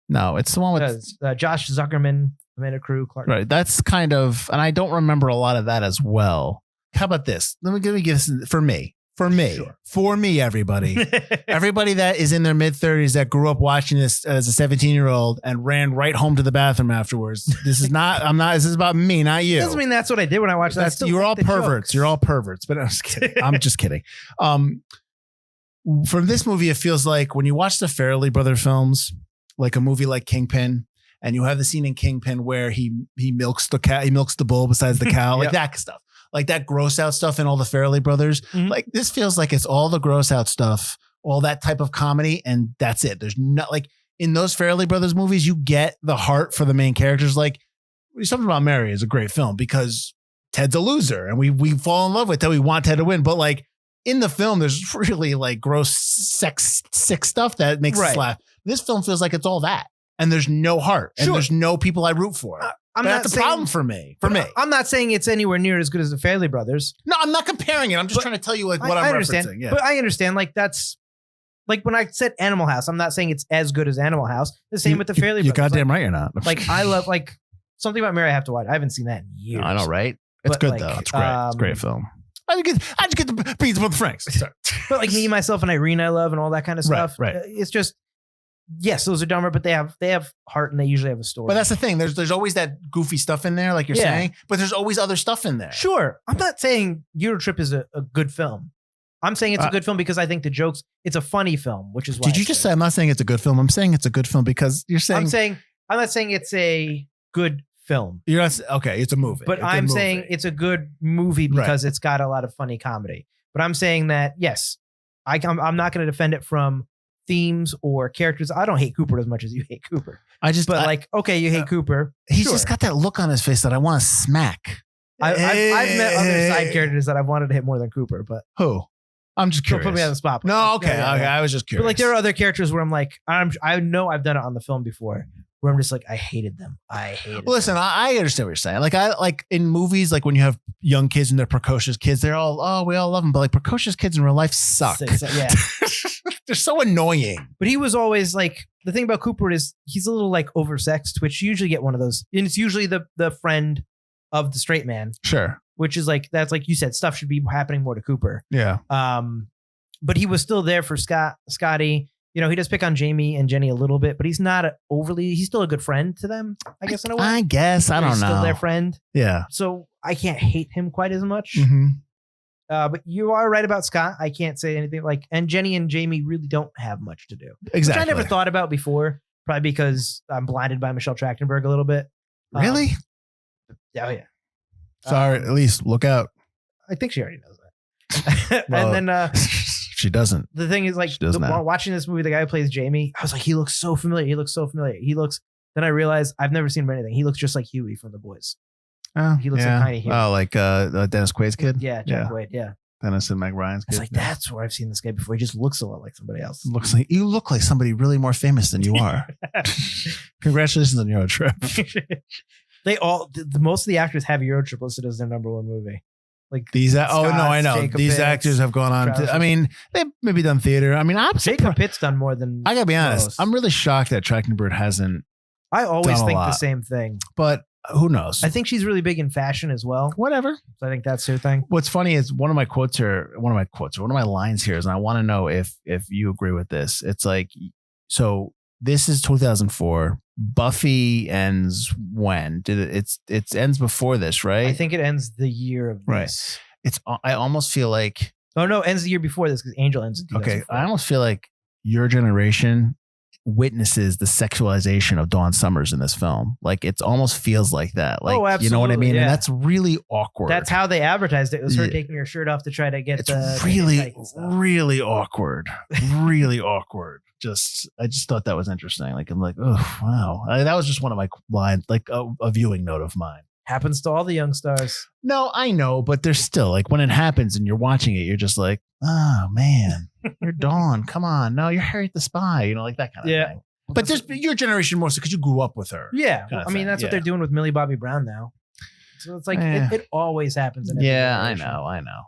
No, it's the one with Josh Zuckerman, Amanda Crew, Clark. Right. That's kind of, and I don't remember a lot of that as well. How about this? Let me give this for me. Sure. For me, everybody. Everybody that is in their mid-30s that grew up watching this as a 17-year-old and ran right home to the bathroom afterwards. This is about me, not you. Doesn't mean that's what I did when I watched that. You're all perverts. Jokes. You're all perverts. But I'm just kidding. I'm just kidding. From this movie, it feels like when you watch the Farrelly Brother films, like a movie like Kingpin, and you have the scene in Kingpin where he milks the cow, he milks the bull besides the cow, like that stuff, like that gross out stuff in all the Farrelly Brothers. Mm-hmm. Like this feels like it's all the gross out stuff, all that type of comedy, and that's it. There's not like in those Farrelly Brothers movies, you get the heart for the main characters. Like Something About Mary is a great film because Ted's a loser, and we fall in love with Ted. We want Ted to win, but like in the film, there's really like gross sick stuff that makes us laugh. This film feels like it's all that, and there's no heart, and there's no people I root for. That's a problem for me. I'm not saying it's anywhere near as good as the Farrelly Brothers. No, I'm not comparing it. I'm just trying to tell you like what I'm referencing. Yeah. But I understand. Like that's like when I said Animal House. I'm not saying it's as good as Animal House. The same with the Farrelly Brothers. You're goddamn right. You're not. Like I love like Something About Mary. I have to watch. I haven't seen that in years. I know, right? It's good though. It's great. It's a great film. I just get the beats with the Franks. Sorry. But like Me, Myself, and Irene, I love, and all that kind of stuff. Right. It's just, yes, those are dumber, but they have heart, and they usually have a story. But that's the thing. There's always that goofy stuff in there, like you're saying. But there's always other stuff in there. Sure, I'm not saying Eurotrip is a good film. I'm saying it's a good film because I think the jokes. It's a funny film, which is why. Did you just say I'm not saying it's a good film? I'm saying it's a good film because you're saying. I'm not saying it's a good film. You're not okay. It's a movie, but I'm saying it's a good movie because it's got a lot of funny comedy. But I'm saying that yes, I'm not going to defend it from themes or characters. I don't hate Cooper as much as you hate Cooper. Okay, you hate Cooper. He's just got that look on his face that I want to smack. I've met other side characters that I've wanted to hit more than Cooper, but who? I'm just curious. Don't put me on the spot. No, okay, I was just curious. But like there are other characters where I'm like, I know I've done it on the film before. Where I'm just like, I hated them. Listen, I understand what you're saying. Like I like in movies, like when you have young kids and they're precocious kids, we all love them. But like precocious kids in real life suck. Yeah, they're so annoying. But he was always like the thing about Cooper is he's a little like oversexed, which you usually get one of those, and it's usually the friend of the straight man. Sure, which is like that's like you said, stuff should be happening more to Cooper. Yeah. But he was still there for Scotty. You know, he does pick on Jamie and Jenny a little bit, but he's not he's still a good friend to them, I guess, in a way. I guess. I don't know. He's still their friend. Yeah. So I can't hate him quite as much. Mm-hmm. But you are right about Scott. I can't say anything and Jenny and Jamie really don't have much to do. Exactly. Which I never thought about before, probably because I'm blinded by Michelle Trachtenberg a little bit. Really? Oh, yeah. Sorry, at least look out. I think she already knows that. Well, and then she doesn't. the thing is, like, while watching this movie, the guy who plays Jamie, I was like, he looks so familiar. Then I realized I've never seen him in anything. He looks just like Huey from The Boys. Oh, He looks like Tiny Huey. Oh, like Dennis Quaid's kid? Yeah, Jack Quaid. Yeah. Dennis and Meg Ryan's I was kid. like, that's where I've seen this guy before. He just looks a lot like somebody else. You look like somebody really more famous than you are. Congratulations on Eurotrip. They all, most of the actors have Eurotrip listed as their number one movie. Like these, I know. Jacob These Pitts, actors have gone on. I mean, they've maybe done theater. I mean, Jacob Pitt's done more than. I gotta be honest. most. I'm really shocked that Trachtenberg hasn't. I always done a think the lot. same thing. But who knows? I think she's really big in fashion as well. Whatever. So I think that's her thing. What's funny is one of my lines here is, and I want to know if you agree with this. It's like, so this is 2004. Buffy ends when? It ends before this, right? I think it ends the year of this. Right. I almost feel like. Oh no, it ends the year before this because Angel ends in 2004. Okay, I almost feel like your generation witnesses the sexualization of Dawn Summers in this film. Like it almost feels like that. Like, you know what I mean? Yeah. And that's really awkward. That's how they advertised it. It was her taking her shirt off to try to get it's the really awkward. Really awkward. I just thought that was interesting. Like I'm like, oh wow. That was just one of my lines, like a viewing note of mine. Happens to all the young stars. No, I know, but there's still like when it happens and you're watching it, you're just like, oh man, you're Dawn. Come on. No, you're Harriet the Spy, you know, like that kind of thing. But there's your generation more so because you grew up with her. Yeah. I mean, that's what they're doing with Millie Bobby Brown now. So it's like it always happens. In every generation.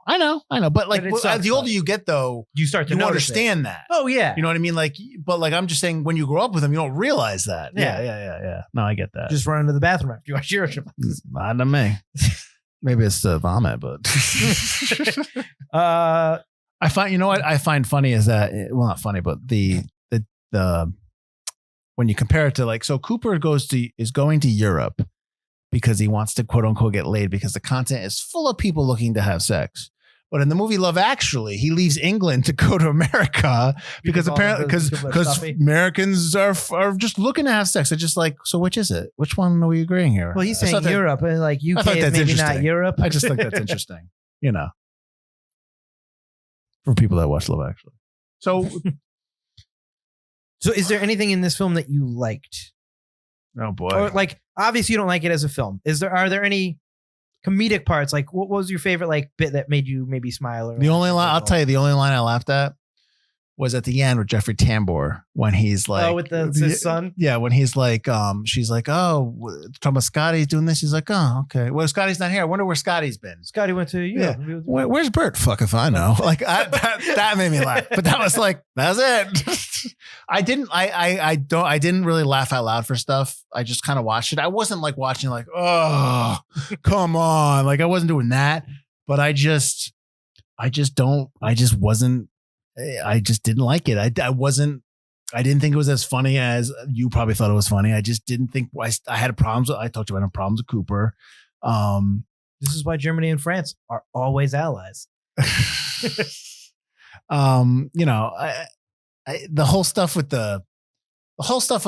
I know. But like the older you get, though, you start to understand that. Oh yeah. You know what I mean? Like, but like I'm just saying, when you grow up with them, you don't realize that. Yeah. No, I get that. Just run into the bathroom after you watch Eurotrip. Not to me. Maybe it's the vomit, but I find, you know what I find funny is that, well, not funny, but the when you compare it to like, so Cooper is going to Europe because he wants to quote unquote get laid because the content is full of people looking to have sex. But in the movie Love Actually, he leaves England to go to America because apparently because Americans are just looking to have sex. They're just like, so which is it? Which one are we agreeing here? Well, he's saying Europe and like UK is maybe not Europe. I just think that's interesting, you know, for people that watch Love Actually. So is there anything in this film that you liked? Oh boy. Or like, obviously you don't like it as a film. Are there any comedic parts? Like what was your favorite like bit that made you maybe smile? Or the only line I laughed at was at the end with Jeffrey Tambor when he's like, with his son. Yeah. When he's like, she's like, oh, talking about Scotty's doing this. He's like, oh, okay. Well, Scotty's not here. I wonder where Scotty's been. Scotty went to Europe. Yeah. Where's Bert? Fuck if I know. Like that made me laugh. But that was like, that's it. I didn't really laugh out loud for stuff. I just kind of watched it. I wasn't like watching like, oh, come on. Like I wasn't doing that. But I just didn't like it. I didn't think it was as funny as you probably thought it was funny. I just didn't think I had problems. I talked about problems with Cooper. This is why Germany and France are always allies. You know, the whole stuff with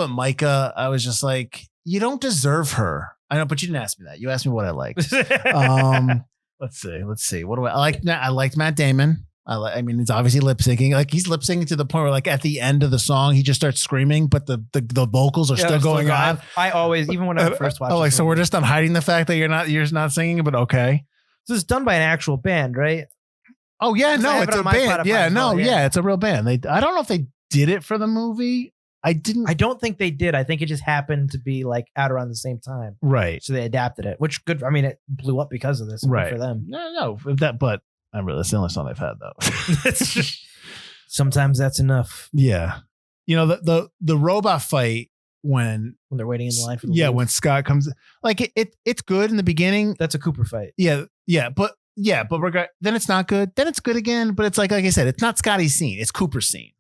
Micah, I was just like, you don't deserve her. I know, but you didn't ask me that. You asked me what I liked. Let's see. What do I like? I liked Matt Damon. I mean, he's obviously lip syncing. Like he's lip syncing to the point where, like, at the end of the song, he just starts screaming, but the vocals are still going on. I always, even when I first watched. Oh, like so, we're just not hiding the fact that you're not singing, but okay. So it's done by an actual band, right? Oh yeah, no, it's a band. Yeah, no, yeah, it's a real band. I don't know if they did it for the movie. I don't think they did. I think it just happened to be like out around the same time, right? So they adapted it, which good. I mean, it blew up because of this, right? For them, no, but. That's the only song they've had though. Sometimes that's enough. Yeah. You know, the robot fight when they're waiting in the line for the when Scott comes, like it's good in the beginning. That's a Cooper fight. Yeah. But then it's not good. Then it's good again. But it's like I said, it's not Scotty's scene. It's Cooper's scene.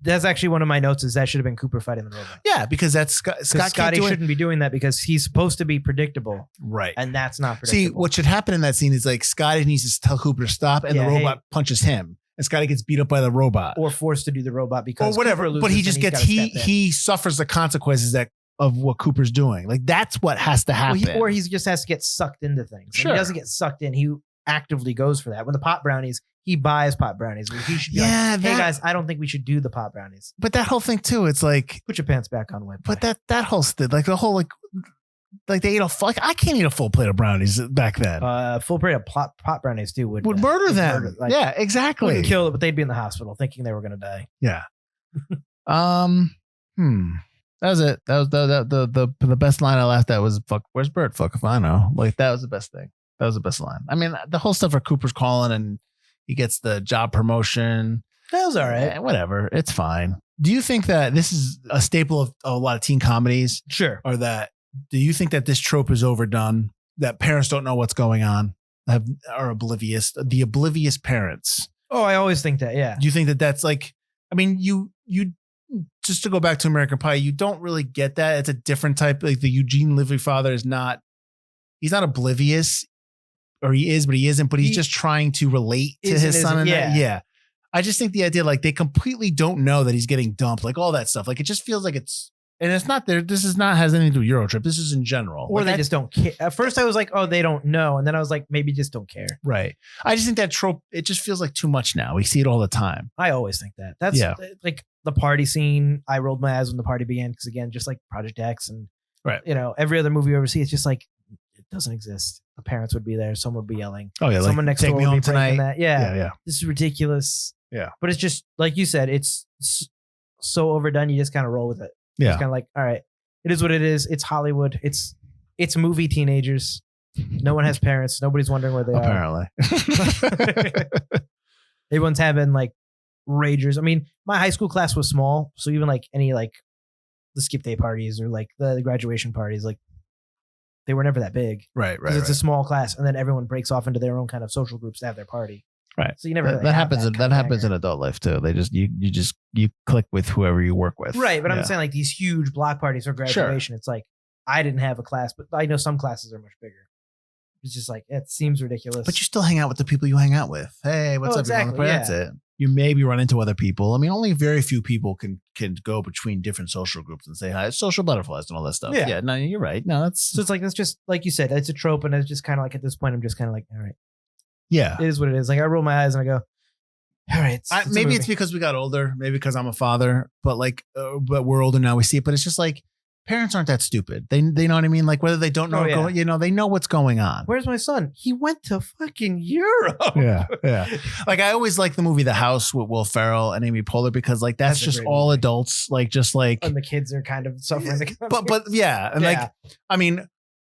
That's actually one of my notes is that should have been Cooper fighting the robot. Yeah, because that's Scotty shouldn't be doing that because he's supposed to be predictable. Right. And that's not predictable. See, what should happen in that scene is like Scotty needs to tell Cooper to stop and the robot punches him. And Scotty gets beat up by the robot. Or forced to do the robot because or whatever. But he just he suffers the consequences that of what Cooper's doing. Like that's what has to happen. Or he just has to get sucked into things. Sure. He doesn't get sucked in. He actively goes for that. When the pot brownies, he buys pot brownies. He should be like, hey guys, I don't think we should do the pot brownies. But that whole thing too, it's like put your pants back on, white boy. But that whole like the whole like they ate I can't eat a full plate of brownies back then. Full plate of pot brownies too would murder them. Yeah, exactly. Wouldn't kill it, but they'd be in the hospital thinking they were going to die. Yeah. That was it. That was the best line I laughed at was "Fuck, where's Bert? Fuck if I know." Like that was the best thing. That was the best line. I mean, the whole stuff where Cooper's calling and he gets the job promotion. That was all right. Whatever. It's fine. Do you think that this is a staple of a lot of teen comedies? Sure. Or do you think that this trope is overdone? That parents don't know what's going on, are oblivious, the oblivious parents? Oh, I always think that. Yeah. Do you think that that's like, I mean, you just to go back to American Pie, you don't really get that. It's a different type. Like the Eugene Levy father he's not oblivious, or he is, but he isn't, but he's just trying to relate to his son. Yeah. I just think the idea, like they completely don't know that he's getting dumped, like all that stuff. Like it just feels like it's not there. This is not has anything to do with Eurotrip. This is in general. Or they just don't care. At first I was like, oh, they don't know. And then I was like, maybe just don't care. Right. I just think that trope, it just feels like too much now. We see it all the time. I always think that. That's like the party scene. I rolled my eyes when the party began because again, just like Project X and every other movie you ever see, it's just like it doesn't exist. The parents would be there. Someone would be yelling. Oh yeah, someone next door would be tonight. That. Yeah. This is ridiculous. Yeah. But it's just like you said, it's so overdone. You just kind of roll with it. Yeah. It's kind of like, all right, it is what it is. It's Hollywood. It's movie teenagers. No one has parents. Nobody's wondering where they are. Everyone's having like ragers. I mean, my high school class was small, so even like any like the skip day parties or like the graduation parties, like they were never that big. Right. Because it's a small class, and then everyone breaks off into their own kind of social groups to have their party. Right. So you never really that happens. That happens in adult life too. They just you click with whoever you work with. Right. But I'm saying like these huge block parties for graduation. Sure. It's like I didn't have a class, but I know some classes are much bigger. It's just like it seems ridiculous. But you still hang out with the people you hang out with. Hey, what's up? Exactly, That's it. You maybe run into other people. I mean, only very few people can go between different social groups and say hi. It's social butterflies and all that stuff. Yeah. No, you're right. No, that's so it's like that's just like you said. It's a trope, and it's just kind of like at this point, I'm just kind of like, all right. Yeah, it is what it is. Like I roll my eyes and I go, all right. Maybe it's because we got older. Maybe because I'm a father. But like, but we're older now. We see it. But it's just like parents aren't that stupid. They know what I mean. Like whether they don't know, they know what's going on. Where's my son? He went to fucking Europe. Yeah. Like I always like the movie The House with Will Ferrell and Amy Poehler because like that's just all movie. Adults. Like just like and the kids are kind of suffering. But yeah, and like I mean,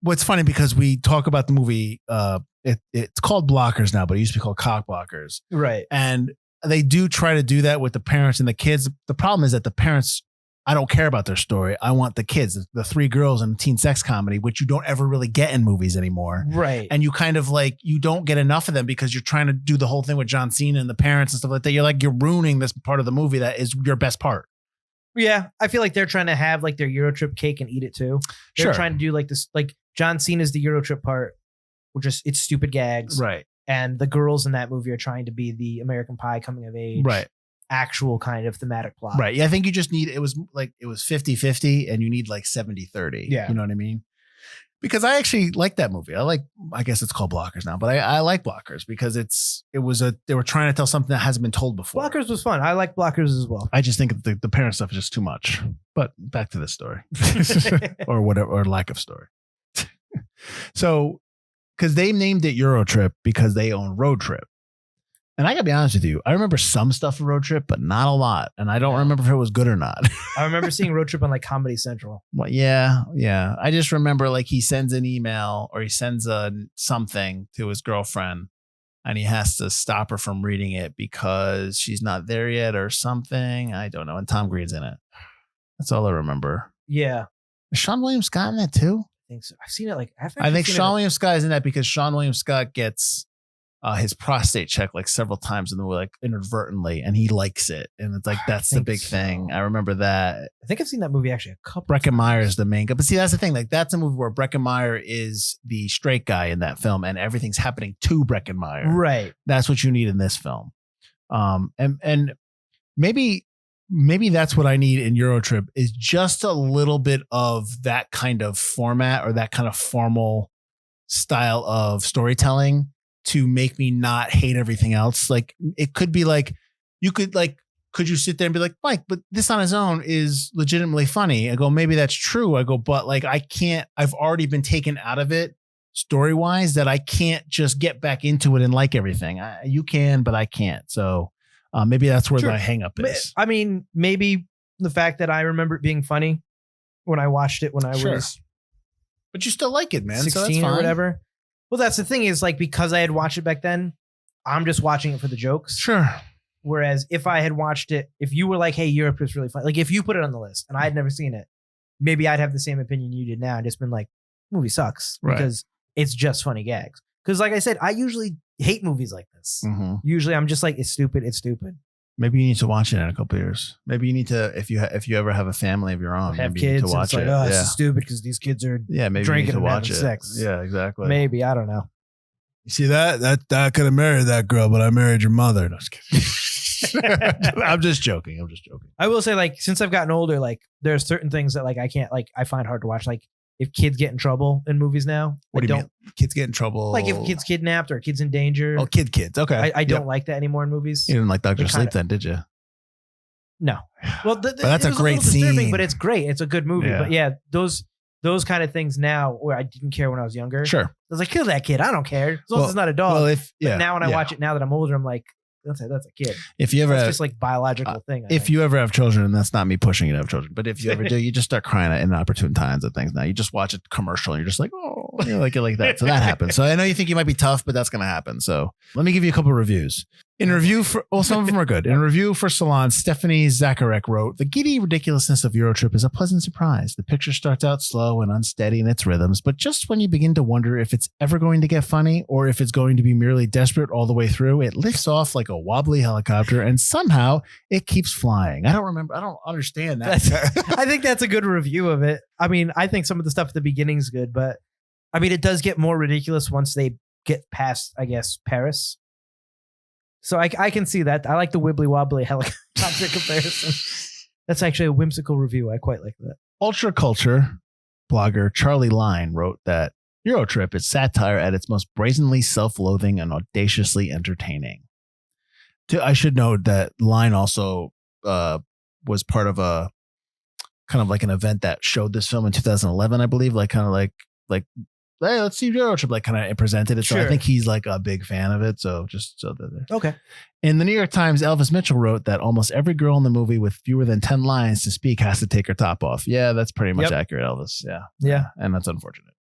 what's funny because we talk about the movie. It's called Blockers now, but it used to be called Cock Blockers. Right. And they do try to do that with the parents and the kids. The problem is that the parents, I don't care about their story. I want the kids, the three girls in teen sex comedy, which you don't ever really get in movies anymore. Right. And you kind of like, you don't get enough of them because you're trying to do the whole thing with John Cena and the parents and stuff like that. You're ruining this part of the movie that is your best part. Yeah. I feel like they're trying to have like their Eurotrip cake and eat it too. They're trying to do like this, like John Cena's the Eurotrip part. It's stupid gags. Right. And the girls in that movie are trying to be the American Pie coming of age. Right. Actual kind of thematic plot. Right. Yeah. I think you just need, it was 50-50 and you need like 70-30. Yeah. You know what I mean? Because I actually like that movie. I guess it's called Blockers now, but I like Blockers because they were trying to tell something that hasn't been told before. Blockers was fun. I like Blockers as well. I just think the parent stuff is just too much, but back to this story or whatever, or lack of story. So, because they named it Eurotrip because they own Road Trip. And I gotta be honest with you, I remember some stuff of Road Trip, but not a lot. And I don't remember if it was good or not. I remember seeing Road Trip on like Comedy Central. Well, yeah. I just remember like he sends an email or he sends something to his girlfriend and he has to stop her from reading it because she's not there yet or something. I don't know. And Tom Green's in it. That's all I remember. Yeah. Is Sean William Scott in that too? I think so. I've seen it like I think Sean William Scott is in that because Sean William Scott gets his prostate checked like several times in the like inadvertently, and he likes it, and it's like that's the big thing. I remember that. I think I've seen that movie actually a couple. Breckin Meyer is the main guy, but see that's the thing. Like that's a movie where Breckin Meyer is the straight guy in that film, and everything's happening to Breckin Meyer. Right. That's what you need in this film. And maybe maybe that's what I need in Eurotrip is just a little bit of that kind of format or that kind of formal style of storytelling to make me not hate everything else. Like it could be like, could you sit there and be like, Mike, but this on its own is legitimately funny. I go, maybe that's true. I go, but like, I've already been taken out of it story wise that I can't just get back into it and like everything. You can, but I can't. So maybe that's where the hang up is. I mean, maybe the fact that I remember it being funny when I watched it when I was, but you still like it, man. 16 so that's fine. Or whatever. Well, that's the thing is like, because I had watched it back then, I'm just watching it for the jokes. Sure. Whereas if I had watched it, if you were like, hey, Europe is really fun. Like if you put it on the list and I had never seen it, maybe I'd have the same opinion you did now and just been like, movie sucks because it's just funny gags. Because like I said, I usually hate movies like this. Mm-hmm. Usually I'm just like, it's stupid. It's stupid. Maybe you need to watch it in a couple of years. Maybe you need to, if you ever have a family of your own, have maybe kids, you need to watch it's it. Like, oh, it's stupid because these kids are maybe drinking you need to and watch having it. sex. Yeah, exactly. Maybe, I don't know. You see that I could have married that girl, but I married your mother. No, just kidding. I'm just joking. I will say, like, since I've gotten older, like, there's certain things that, like, I can't, like, I find hard to watch. Like, if kids get in trouble in movies now, what do you mean? Kids get in trouble? Like, if kids kidnapped or kids in danger. Oh, kids. Okay. I don't like that anymore in movies. You didn't like Dr. Sleep then, did you? No. Well, but that's a great scene. But it's great. It's a good movie. Yeah. But yeah, those kind of things now where I didn't care when I was younger. Sure. I was like, kill that kid. I don't care. As long as it's not a dog. Well, but now when I watch it now that I'm older, I'm like, that's a kid. If you ever that's just like biological thing. If you ever have children, and that's not me pushing you to have children, but if you ever do, you just start crying at inopportune times at things. Now you just watch a commercial and you're just like, oh, you like it like that. So that happens. So I know you think you might be tough, but that's going to happen. So let me give you a couple of reviews. In review for, well, some of them are good. In review for Salon, Stephanie Zacharek wrote, the giddy ridiculousness of Eurotrip is a pleasant surprise. The picture starts out slow and unsteady in its rhythms, but just when you begin to wonder if it's ever going to get funny or if it's going to be merely desperate all the way through, it lifts off like a wobbly helicopter and somehow it keeps flying. I don't understand that. I think that's a good review of it. I mean, I think some of the stuff at the beginning is good, but I mean, it does get more ridiculous once they get past, I guess, Paris. So I can see that. I like the wibbly wobbly helicopter comparison. That's actually a whimsical review. I quite like that. Ultra Culture blogger Charlie Line wrote that Eurotrip is satire at its most brazenly self-loathing and audaciously entertaining. I should note that Line also was part of a kind of like an event that showed this film in 2011, I believe, like kind of like hey, let's see Eurotrip, like kind of presented it. So I think he's like a big fan of it. So just so that. Okay. In the New York Times, Elvis Mitchell wrote that almost every girl in the movie with fewer than 10 lines to speak has to take her top off. Yeah, that's pretty much accurate, Elvis. Yeah. And that's unfortunate.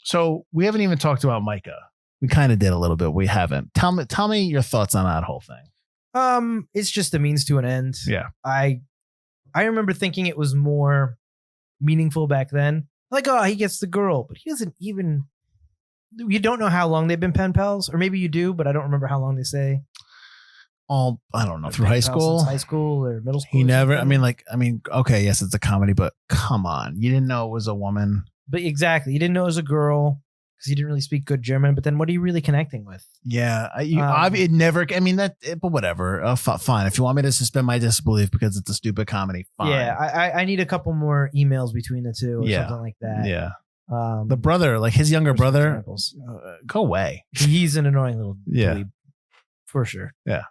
So we haven't even talked about Micah. We kind of did a little bit. We haven't. Tell me your thoughts on that whole thing. It's just a means to an end. Yeah. I remember thinking it was more meaningful back then. Like, oh, he gets the girl, but he doesn't even. You don't know how long they've been pen pals, or maybe you do, but I don't remember how long they say. I don't know, through high school, or middle school. He never. I mean, okay, yes, it's a comedy, but come on, you didn't know it was a woman. But exactly, you didn't know it was a girl because he didn't really speak good German. But then, what are you really connecting with? Yeah, it never. I mean but whatever. Fine. If you want me to suspend my disbelief because it's a stupid comedy, fine. Yeah, I need a couple more emails between the two, or something like that. Yeah. The brother, like his younger brother, go away. He's an annoying little dweeb, for sure. Yeah.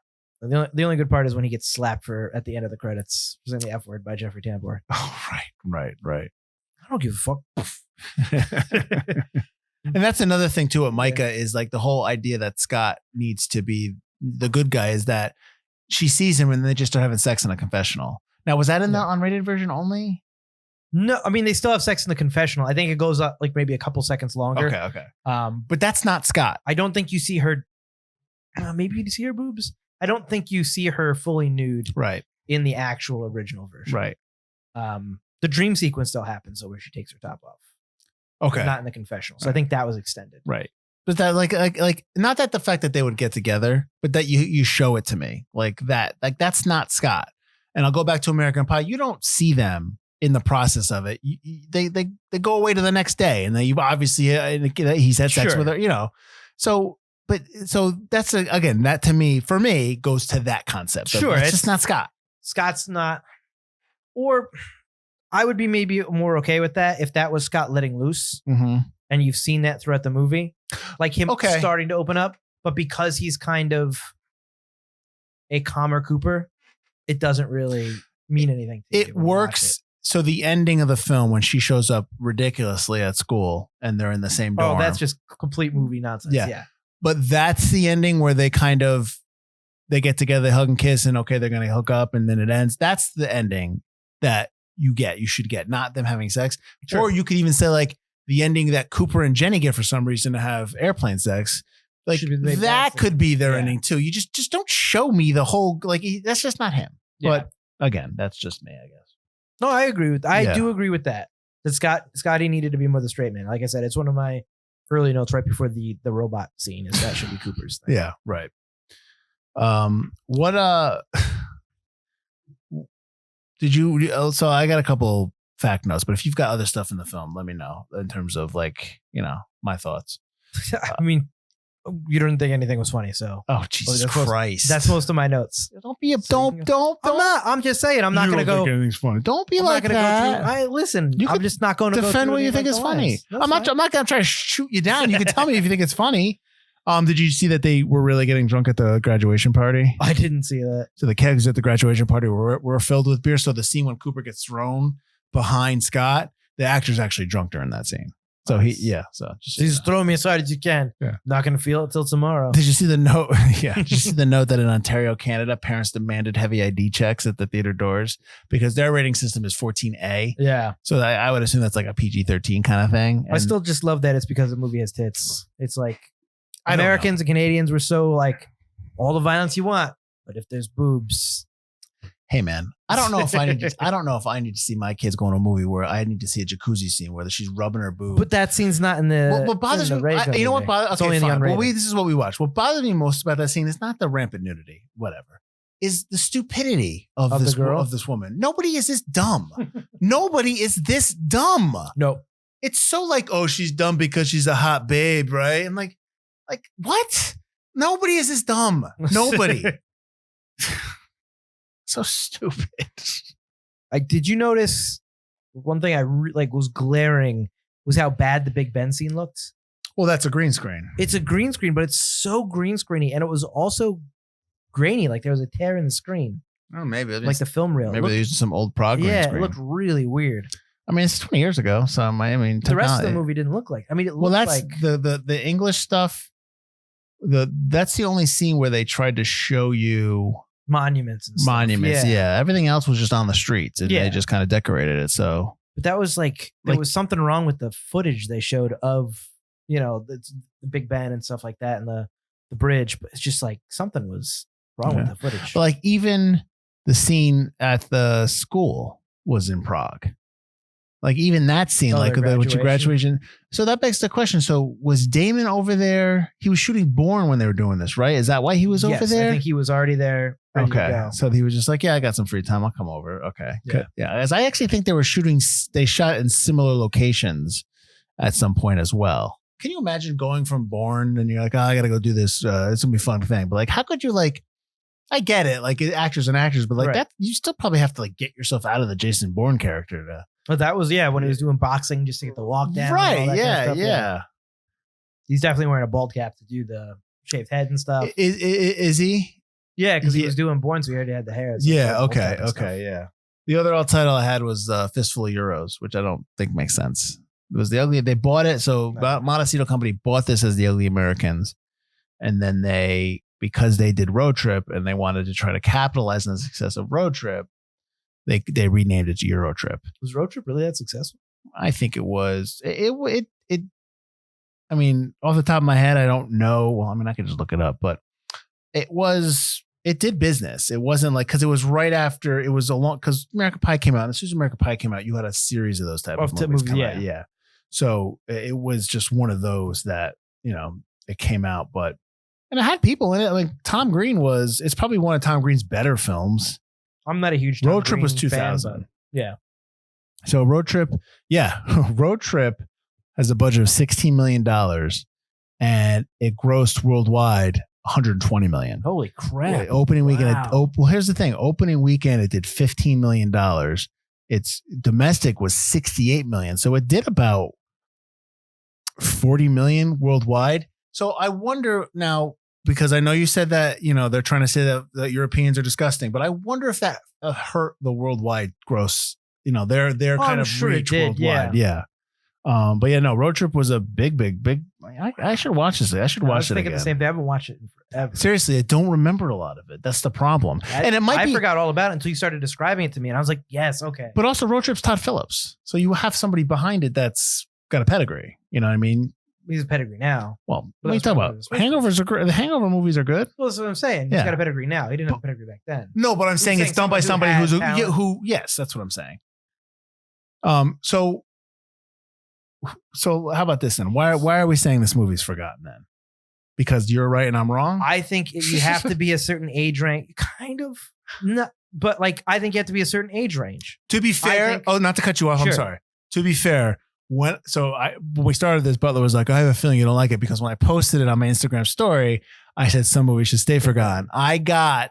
The only good part is when he gets slapped at the end of the credits, saying the F word by Jeffrey Tambor. Oh, right. I don't give a fuck. And that's another thing too. What Micah is like, the whole idea that Scott needs to be the good guy is that she sees him and they just start having sex in a confessional. Now, was that in the unrated version only? No, I mean, they still have sex in the confessional. I think it goes up like maybe a couple seconds longer. Okay. But that's not Scott. I don't think you see her. Maybe you see her boobs. I don't think you see her fully nude. Right. In the actual original version. Right. The dream sequence still happens, though, where she takes her top off. Okay. Not in the confessional. So I think that was extended. Right. But that like not that the fact that they would get together, but that you show it to me like that. Like that's not Scott. And I'll go back to American Pie. You don't see them in the process of it. They go away to the next day, and then you obviously he's had sex with her. You know. So that's again that to me for me goes to that concept. Sure, it's just not Scott. Scott's not, or I would be maybe more okay with that if that was Scott letting loose, and you've seen that throughout the movie, like him starting to open up. But because he's kind of a calmer Cooper, it doesn't really mean anything to you. It works. So the ending of the film, when she shows up ridiculously at school and they're in the same dorm. Oh, that's just complete movie nonsense. Yeah. But that's the ending where they they get together, they hug and kiss, and okay, they're going to hook up, and then it ends. That's the ending that you should get, not them having sex. Sure. Or you could even say like the ending that Cooper and Jenny get for some reason to have airplane sex. Like that could be their ending too. You just don't show me the whole, like, that's just not him. Yeah. But again, that's just me, I guess. No, I agree with, I do agree with that. That Scotty needed to be more the straight man. Like I said, it's one of my early notes right before the robot scene is that should be Cooper's thing. Yeah, right. Did you, so I got a couple fact notes, but if you've got other stuff in the film, let me know in terms of like, my thoughts. I mean, you don't think anything was funny, so. Oh, Jesus Christ. That's most of my notes. Don't be don't. I'm just saying, I'm not going to go. Anything's funny. Don't be like that. Listen, I'm just not going to defend what you think is funny. I'm not going to try to shoot you down. You can tell me if you think it's funny. Did you see that they were really getting drunk at the graduation party? I didn't see that. So the kegs at the graduation party were filled with beer. So the scene when Cooper gets thrown behind Scott, the actor's actually drunk during that scene. So just throw me as hard as you can. Yeah. Not going to feel it till tomorrow. Did you see the note? Yeah. Did you see the note that in Ontario, Canada, parents demanded heavy ID checks at the theater doors because their rating system is 14A. Yeah. So I would assume that's like a PG-13 kind of thing. I still just love that it's because the movie has tits. It's like Americans and Canadians were so like all the violence you want, but if there's boobs. Hey man, I don't know if I need to see my kids going to a movie where I need to see a jacuzzi scene where she's rubbing her boob. But that scene's not in the. What bothers me? You know what bothers? It's only in the unrated. Well, this is what we watch. What bothers me most about that scene is not the rampant nudity, whatever, is the stupidity of this woman. Nobody is this dumb. Nobody is this dumb. No, it's so like, oh, she's dumb because she's a hot babe, right? I'm like what? Nobody is this dumb. Nobody. So stupid. Did you notice one thing I was glaring was how bad the Big Ben scene looked? Well, that's a green screen. It's a green screen, but it's so green screeny, and it was also grainy. Like there was a tear in the screen. Oh, maybe like the film reel. Maybe they're using some old prog green screen. Yeah, it looked really weird. I mean, it's 20 years ago, so the rest of the movie didn't look like. I mean, it looked that's the English stuff. That's the only scene where they tried to show you monuments and stuff. Yeah. Everything else was just on the streets and they just kind of decorated it. So, but that was there was something wrong with the footage they showed of, the Big Ben and stuff like that and the bridge. But it's just like something was wrong with the footage. But like even the scene at the school was in Prague. Like even that scene, with your graduation. So that begs the question. So was Damon over there? He was shooting Bourne when they were doing this, right? Is that why he was over there? I think he was already there. Okay. So he was just like, yeah, I got some free time. I'll come over. Okay. Yeah. Yeah. As I actually think they shot in similar locations at some point as well. Can you imagine going from Bourne and you're like, oh, I got to go do this. It's gonna be a fun thing. But like, how could you I get it. Like actors and actors, but like that, you still probably have to get yourself out of the Jason Bourne character to. But that was, when he was doing boxing just to get the walk down. Right. Yeah. He's definitely wearing a bald cap to do the shaved head and stuff. Is he? Yeah, because he was doing Bourne, so he already had the hair. So okay. Yeah. The other alt title I had was Fistful of Euros, which I don't think makes sense. It was the ugly. They bought it. So Montecito Company bought this as the Ugly Americans. And then because they did Road Trip and they wanted to try to capitalize on the success of Road Trip, they renamed it to Eurotrip. Was Road Trip really that successful? I think it was. I mean, off the top of my head, I don't know. Well, I mean, I could just look it up, but it did business. It wasn't because it was right after it was because American Pie came out. And as soon as American Pie came out, you had a series of those type of movies come out. Yeah. So it was just one of those that, it came out, and it had people in it. Like Tom Green it's probably one of Tom Green's better films. I'm not a huge Tom Road Trip Green was 2000. Fan, yeah. So Road Trip has a budget of $16 million and it grossed worldwide 120 million. Holy crap. Opening weekend. Wow. Well, here's the thing. Opening weekend, it did $15 million. Its domestic was 68 million. So it did about 40 million worldwide. So I wonder now, because I know you said that, you know, they're trying to say that Europeans are disgusting, but I wonder if that hurt the worldwide gross. You know, their kind I'm of sure reach it did, worldwide. Yeah. But yeah, no, Road Trip was a big. I should watch this. I should watch it again. The same thing. I haven't watched it in forever. Seriously, I don't remember a lot of it. That's the problem. And it might be. I forgot all about it until you started describing it to me, and I was like, yes, okay. But also, Road Trip's Todd Phillips, so you have somebody behind it that's got a pedigree. You know what I mean? He's a pedigree now. Well, what are you talking about? Hangovers are great. The Hangover movies are good. Well, that's what I'm saying. He's got a pedigree now. He didn't have a pedigree back then. No, but I'm saying it's done by somebody who. Yes, that's what I'm saying. So how about this then? Why are we saying this movie's forgotten then? Because you're right and I'm wrong? I think you have to be a certain age range. Kind of. Not, but like, I think you have to be a certain age range. To be fair, not to cut you off, sure. I'm sorry. To be fair, when we started this, Butler was like, I have a feeling you don't like it, because when I posted it on my Instagram story, I said some movies should stay forgotten. I got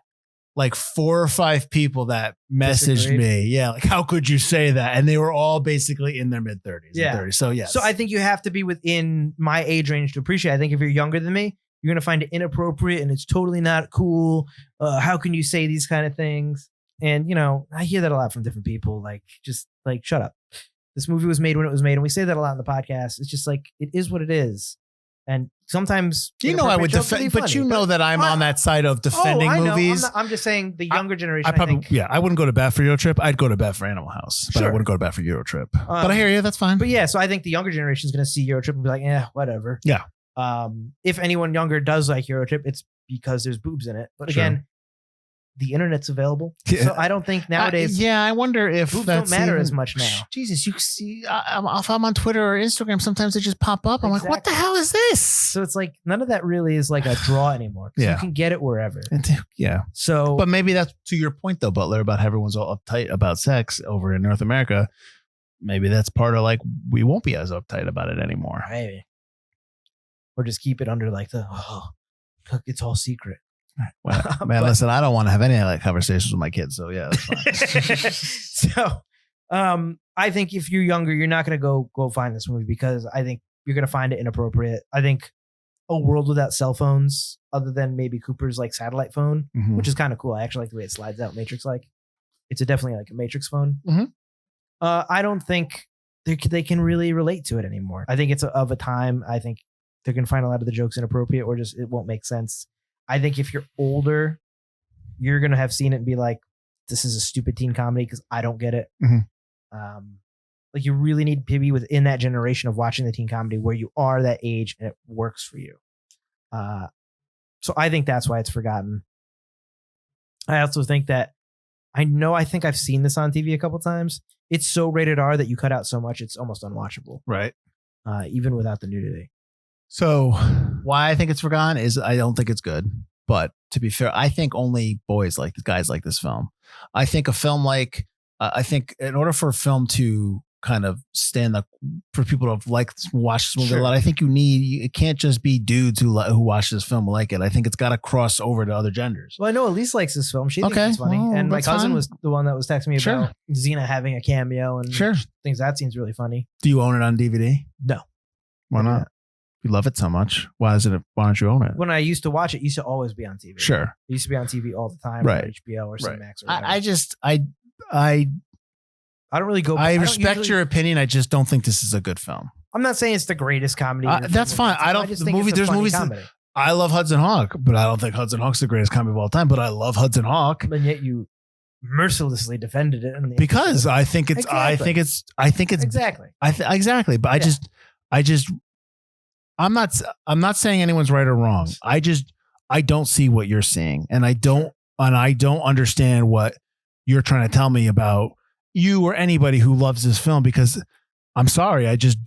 like 4 or 5 people that messaged me. Yeah. Like, how could you say that? And they were all basically in their mid 30s. Yeah. 30s. So yes. So I think you have to be within my age range to appreciate it. I think if you're younger than me, you're going to find it inappropriate and it's totally not cool. How can you say these kind of things? And, you know, I hear that a lot from different people. Like, just like, shut up. This movie was made when it was made. And we say that a lot in the podcast. It's just like, it is what it is. And sometimes, you know, I would defend, but you know that I'm on that side of defending movies. I'm just saying the younger generation. I wouldn't go to bat for Eurotrip. I'd go to bat for Animal House, but I wouldn't go to bat for Eurotrip. But I hear you. That's fine. But yeah, so I think the younger generation is going to see Eurotrip and be like, whatever. Yeah. If anyone younger does like Eurotrip, it's because there's boobs in it. But again, the internet's available. Yeah. So I don't think nowadays. I wonder if boobs don't matter as much now. Jesus, you see, if I'm on Twitter or Instagram, sometimes they just pop up. I'm like, what the hell is this? So it's like none of that really is like a draw anymore. You can get it wherever. Yeah. So, but maybe that's to your point though, Butler, about everyone's all uptight about sex over in North America. Maybe that's part of like we won't be as uptight about it anymore. Maybe. Or just keep it under like it's all secret. Well, man, listen, I don't want to have any of that conversations with my kids. So yeah, that's fine. So I think if you're younger, you're not going to go find this movie, because I think you're going to find it inappropriate. I think a world without cell phones, other than maybe Cooper's like satellite phone, which is kind of cool. I actually like the way it slides out Matrix like. It's definitely like a Matrix phone. I don't think they can really relate to it anymore. I think it's of a time. I think they're going to find a lot of the jokes inappropriate, or just it won't make sense. I think if you're older, you're going to have seen it and be like, this is a stupid teen comedy because I don't get it. Like, you really need to be within that generation of watching the teen comedy where you are that age and it works for you. So I think that's why it's forgotten. I also think that I think I've seen this on TV a couple times. It's so rated R that you cut out so much, it's almost unwatchable. Right. Even without the nudity. So why I think it's forgotten is I don't think it's good. But to be fair, I think only guys like this film. I think a film like, I think in order for a film to kind of stand up for people to watch this movie a lot, I think it can't just be dudes who watch this film like it. I think it's got to cross over to other genders. Well, I know Elise likes this film. She thinks it's funny. And my cousin was the one that was texting me about Xena having a cameo and thinks that seems really funny. Do you own it on DVD? No. Why not? You love it so much. Why don't you own it? When I used to watch it, it used to always be on TV. Sure. It used to be on TV all the time. Right. On HBO or Cinemax. Or I don't really go. I respect your opinion. I just don't think this is a good film. I'm not saying it's the greatest comedy. That's fine. There's movies. I love Hudson Hawk, but I don't think Hudson Hawk's the greatest comedy of all time. But I love Hudson Hawk. And yet you mercilessly defended it because I think it's. Exactly. I think it's exactly. Exactly. But I'm not saying anyone's right or wrong. I don't see what you're seeing, and I don't understand what you're trying to tell me about you or anybody who loves this film, because I'm sorry, I just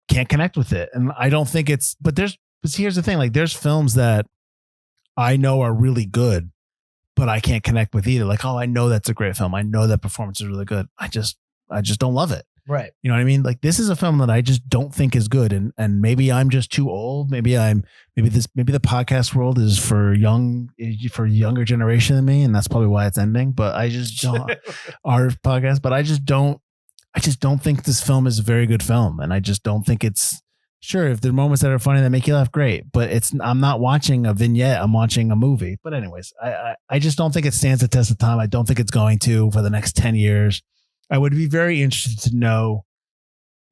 can't connect with it. And I don't think it's, but here's the thing, like there's films that I know are really good, but I can't connect with either. Like, oh, I know that's a great film. I know that performance is really good. I just don't love it. Right. You know what I mean? Like this is a film that I just don't think is good. And maybe I'm just too old. Maybe the podcast world is for younger generation than me. And that's probably why it's ending. But I just don't our podcast, but I just don't think this film is a very good film. And I just don't think it's sure. If there are moments that are funny that make you laugh, great. But I'm not watching a vignette. I'm watching a movie. But anyways, I just don't think it stands the test of time. I don't think it's going to for the next 10 years. I would be very interested to know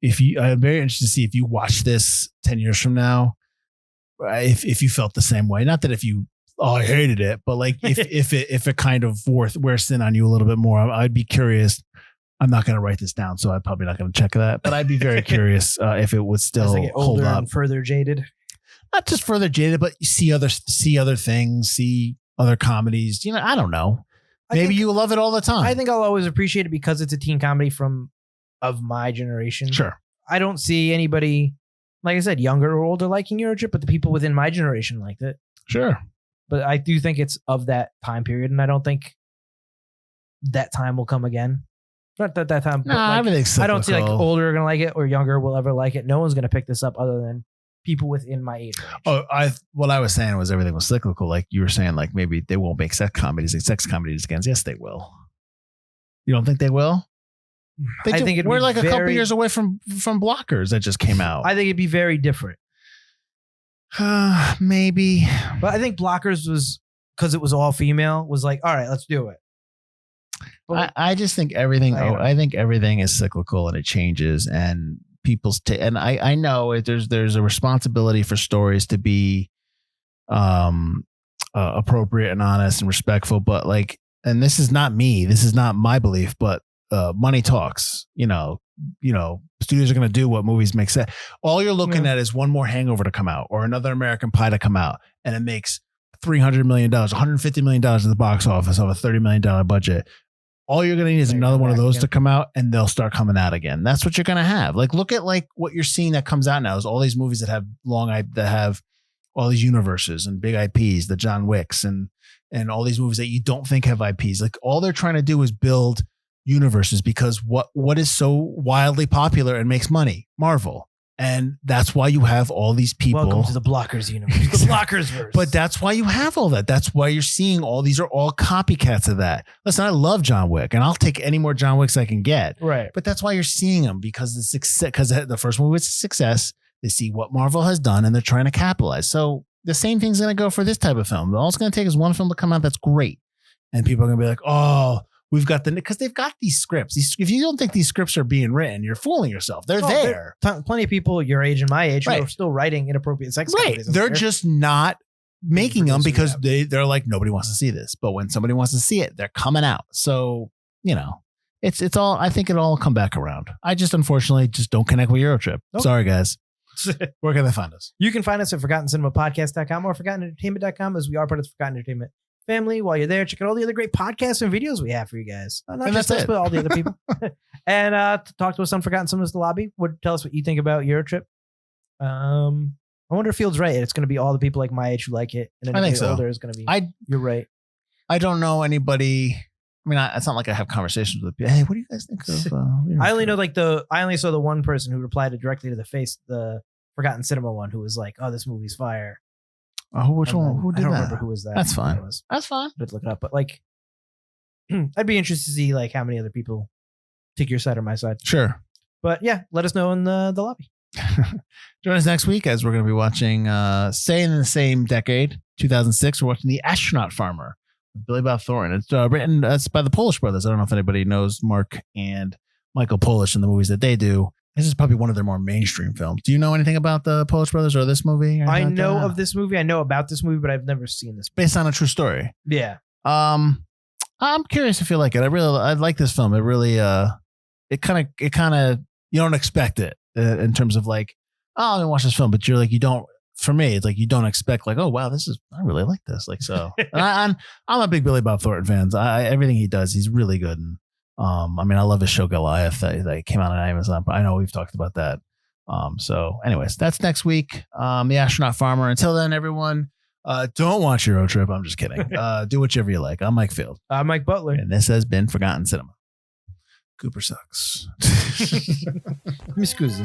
I'm very interested to see if you watch this 10 years from now, if you felt the same way. Not that I hated it, but like if it kind of wears thin on you a little bit more, I'd be curious. I'm not going to write this down, so I'm probably not going to check that. But I'd be very curious if it would still hold up. And further jaded. Not just further jaded, but you see other things, see other comedies. I don't know. Maybe you love it all the time. I think I'll always appreciate it because it's a teen comedy of my generation. Sure. I don't see anybody, like I said, younger or older liking Eurotrip, but the people within my generation liked it. Sure. But I do think it's of that time period, and I don't think that time will come again. Not that time. No, everything's cyclical. I don't see like older are going to like it or younger will ever like it. No one's going to pick this up other than people within my age range. Oh, what I was saying was everything was cyclical. Like you were saying, like maybe they won't make sex comedies again. Yes, they will. You don't think they will? I think we're like a couple years away from Blockers that just came out. I think it'd be very different. Maybe. But I think Blockers was, because it was all female, was like, all right, let's do it. I just think everything. I think everything is cyclical and it changes, and people's and I know there's a responsibility for stories to be appropriate and honest and respectful, but like, and this is not me. This is not my belief, but money talks. Studios are going to do what movies make sense. All you're looking at is one more Hangover to come out or another American Pie to come out, and it makes $300 million, $150 million at the box office of a $30 million budget. All you're going to need is another one of those to come out, and they'll start coming out again. That's what you're going to have. Like, look at like what you're seeing that comes out now is all these movies that have that have all these universes and big IPs, the John Wicks and all these movies that you don't think have IPs. Like all they're trying to do is build universes because what is so wildly popular and makes money? Marvel. And that's why you have all these people. Welcome to the Blockers universe. The Blockers verse. But that's why you have all that. That's why you're seeing all these are all copycats of that. Listen, I love John Wick, and I'll take any more John Wicks I can get. Right. But that's why you're seeing them because the first movie was a success. They see what Marvel has done, and they're trying to capitalize. So the same thing's going to go for this type of film. All it's going to take is one film to come out that's great, and people are going to be like, "Oh, we've got because they've got these scripts. If you don't think these scripts are being written, you're fooling yourself. They're there. Plenty of people your age and my age who are still writing inappropriate sex comedies. They're just not making them because they're like, nobody wants to see this. But when somebody wants to see it, they're coming out. So, it's all, I think it'll all come back around. I just unfortunately just don't connect with Eurotrip. Okay. Sorry, guys. Where can they find us? You can find us at ForgottenCinemaPodcast.com or ForgottenEntertainment.com, as we are part of the Forgotten Entertainment family. While you're there, check out all the other great podcasts and videos we have for you guys. Not just us, but all the other people. And talk to us on Forgotten Cinemas The Lobby. Tell us what you think about Eurotrip. I wonder if Field's right. It's going to be all the people like my age who like it. And I think so. Older is going to be. You're right. I don't know anybody. I mean, it's not like I have conversations with people. Hey, what do you guys think of? I only know I only saw the one person who replied directly to the Forgotten Cinema one, who was like, "Oh, this movie's fire." Oh, which one? Who did that? I don't remember who was that. That's fine. That's fine. Let's look it up. But like, I'd be interested to see like how many other people take your side or my side. Sure. But yeah, let us know in the lobby. Join us next week as we're going to be watching, staying in the same decade, 2006. We're watching The Astronaut Farmer with Billy Bob Thornton. It's written. It's by the Polish brothers. I don't know if anybody knows Mark and Michael Polish and the movies that they do. This is probably one of their more mainstream films. Do you know anything about the Polish brothers or this movie? I know of this movie. I know about this movie, but I've never seen this movie. Based on a true story. Yeah. I'm curious if you like it. I like this film. It really, it kind of, you don't expect it in terms of like, oh, I'm gonna watch this film, but you're like, you don't. For me, it's like you don't expect like, oh wow, I really like this. Like so, I'm a big Billy Bob Thornton fan. Everything he does, he's really good. And I mean, I love his show Goliath that came out on Amazon. But I know we've talked about that. So, anyways, that's next week. The Astronaut Farmer. Until then, everyone, don't watch Eurotrip. I'm just kidding. Do whichever you like. I'm Mike Field. I'm Mike Butler, and this has been Forgotten Cinema. Cooper sucks. Mi scusi.